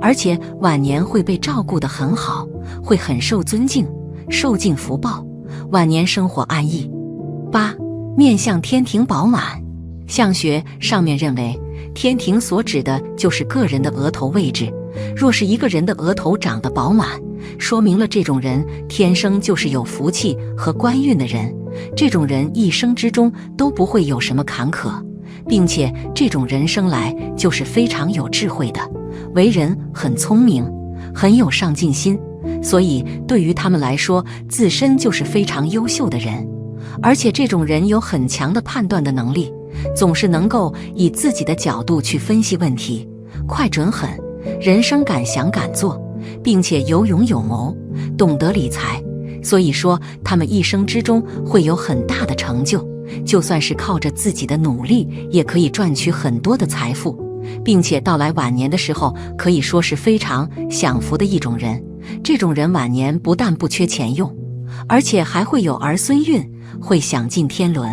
而且晚年会被照顾得很好，会很受尊敬，受尽福报，晚年生活安逸。8. 面相天庭饱满。相学上面认为，天庭所指的就是个人的额头位置。若是一个人的额头长得饱满，说明了这种人天生就是有福气和官运的人。这种人一生之中都不会有什么坎坷，并且这种人生来就是非常有智慧的，为人很聪明，很有上进心，所以对于他们来说，自身就是非常优秀的人。而且这种人有很强的判断的能力，总是能够以自己的角度去分析问题，快准狠，人生敢想敢做，并且有勇有谋，懂得理财。所以说他们一生之中会有很大的成就，就算是靠着自己的努力也可以赚取很多的财富，并且到来晚年的时候可以说是非常享福的一种人。这种人晚年不但不缺钱用，而且还会有儿孙运，会享尽天伦。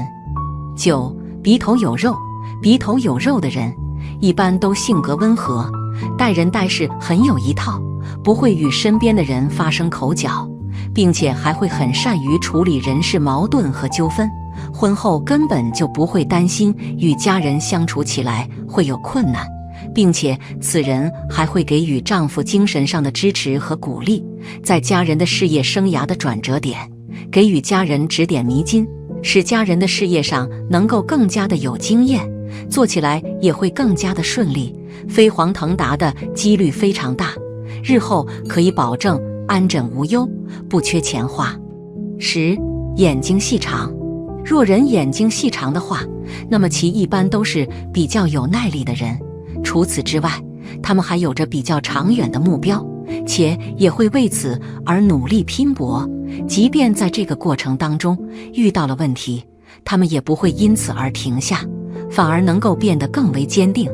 9. 鼻头有肉。鼻头有肉的人一般都性格温和，待人待事很有一套，不会与身边的人发生口角，并且还会很善于处理人事矛盾和纠纷。婚后根本就不会担心与家人相处起来会有困难，并且此人还会给予丈夫精神上的支持和鼓励，在家人的事业生涯的转折点，给予家人指点迷津，使家人的事业上能够更加的有经验，做起来也会更加的顺利，飞黄腾达的几率非常大，日后可以保证安枕无忧，不缺钱花。10. 眼睛细长。若人眼睛细长的话，那么其一般都是比较有耐力的人。除此之外，他们还有着比较长远的目标，且也会为此而努力拼搏。即便在这个过程当中遇到了问题，他们也不会因此而停下，反而能够变得更为坚定，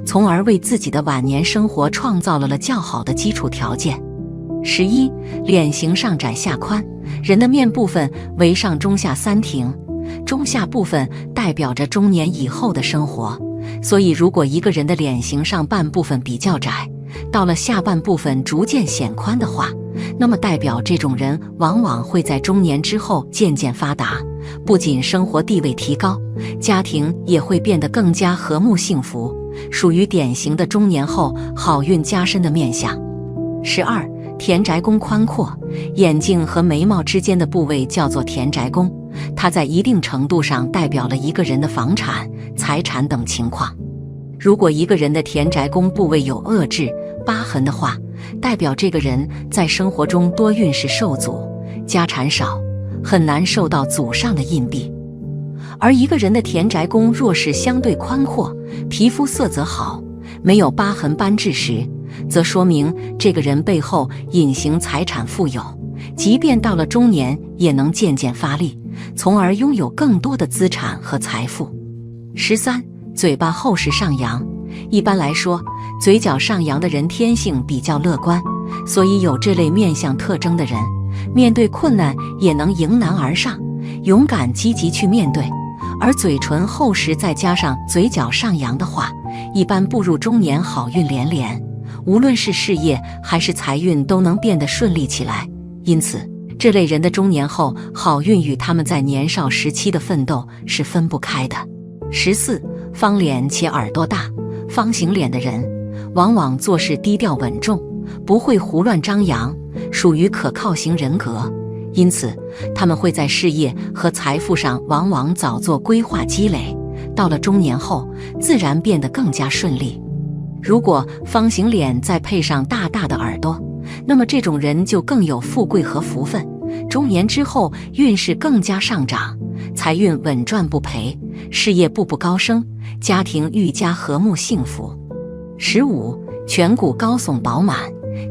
从而为自己的晚年生活创造了较好的基础条件。11. 脸型上窄下宽。人的面部分为上中下三庭，中下部分代表着中年以后的生活，所以如果一个人的脸型上半部分比较窄，到了下半部分逐渐显宽的话，那么代表这种人往往会在中年之后渐渐发达，不仅生活地位提高，家庭也会变得更加和睦幸福，属于典型的中年后好运加深的面相。12. 田宅宫宽阔。眼睛和眉毛之间的部位叫做田宅宫，它在一定程度上代表了一个人的房产、财产等情况。如果一个人的田宅宫部位有恶痣、疤痕的话，代表这个人在生活中多运势受阻，家产少，很难受到祖上的印币。而一个人的田宅宫若是相对宽阔，皮肤色泽好，没有疤痕斑痣时，则说明这个人背后隐形财产富有，即便到了中年也能渐渐发力，从而拥有更多的资产和财富。13. 嘴巴厚实上扬。一般来说，嘴角上扬的人天性比较乐观，所以有这类面相特征的人，面对困难也能迎难而上，勇敢积极去面对。而嘴唇厚实再加上嘴角上扬的话，一般步入中年好运连连，无论是事业还是财运都能变得顺利起来。因此，这类人的中年后好运与他们在年少时期的奋斗是分不开的。14. 方脸且耳朵大。方形脸的人往往做事低调稳重，不会胡乱张扬，属于可靠型人格，因此他们会在事业和财富上往往早做规划积累，到了中年后自然变得更加顺利。如果方形脸再配上大大的耳朵，那么这种人就更有富贵和福分，中年之后运势更加上涨，财运稳赚不赔，事业步步高升，家庭愈加和睦幸福。15. 颧骨高耸饱满。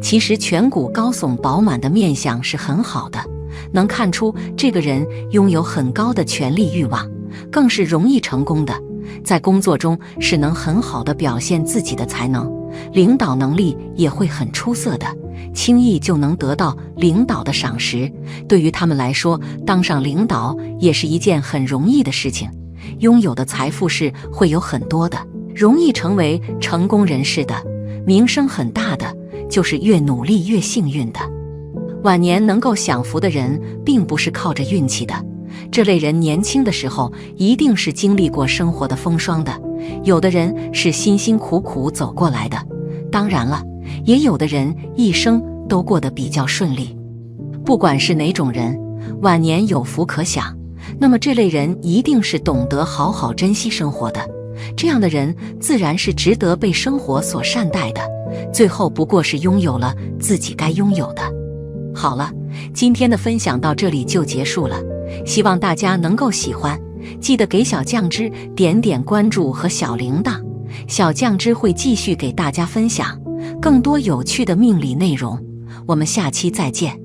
其实颧骨高耸饱满的面相是很好的，能看出这个人拥有很高的权力欲望，更是容易成功的。在工作中是能很好的表现自己的才能，领导能力也会很出色的，轻易就能得到领导的赏识。对于他们来说，当上领导也是一件很容易的事情，拥有的财富是会有很多的，容易成为成功人士的，名声很大的，就是越努力越幸运的。晚年能够享福的人并不是靠着运气的，这类人年轻的时候一定是经历过生活的风霜的，有的人是辛辛苦苦走过来的，当然了，也有的人一生都过得比较顺利。不管是哪种人，晚年有福可享，那么这类人一定是懂得好好珍惜生活的，这样的人自然是值得被生活所善待的，最后不过是拥有了自己该拥有的。好了，今天的分享到这里就结束了，希望大家能够喜欢，记得给小酱汁点点关注和小铃铛，小酱汁会继续给大家分享更多有趣的命理内容，我们下期再见。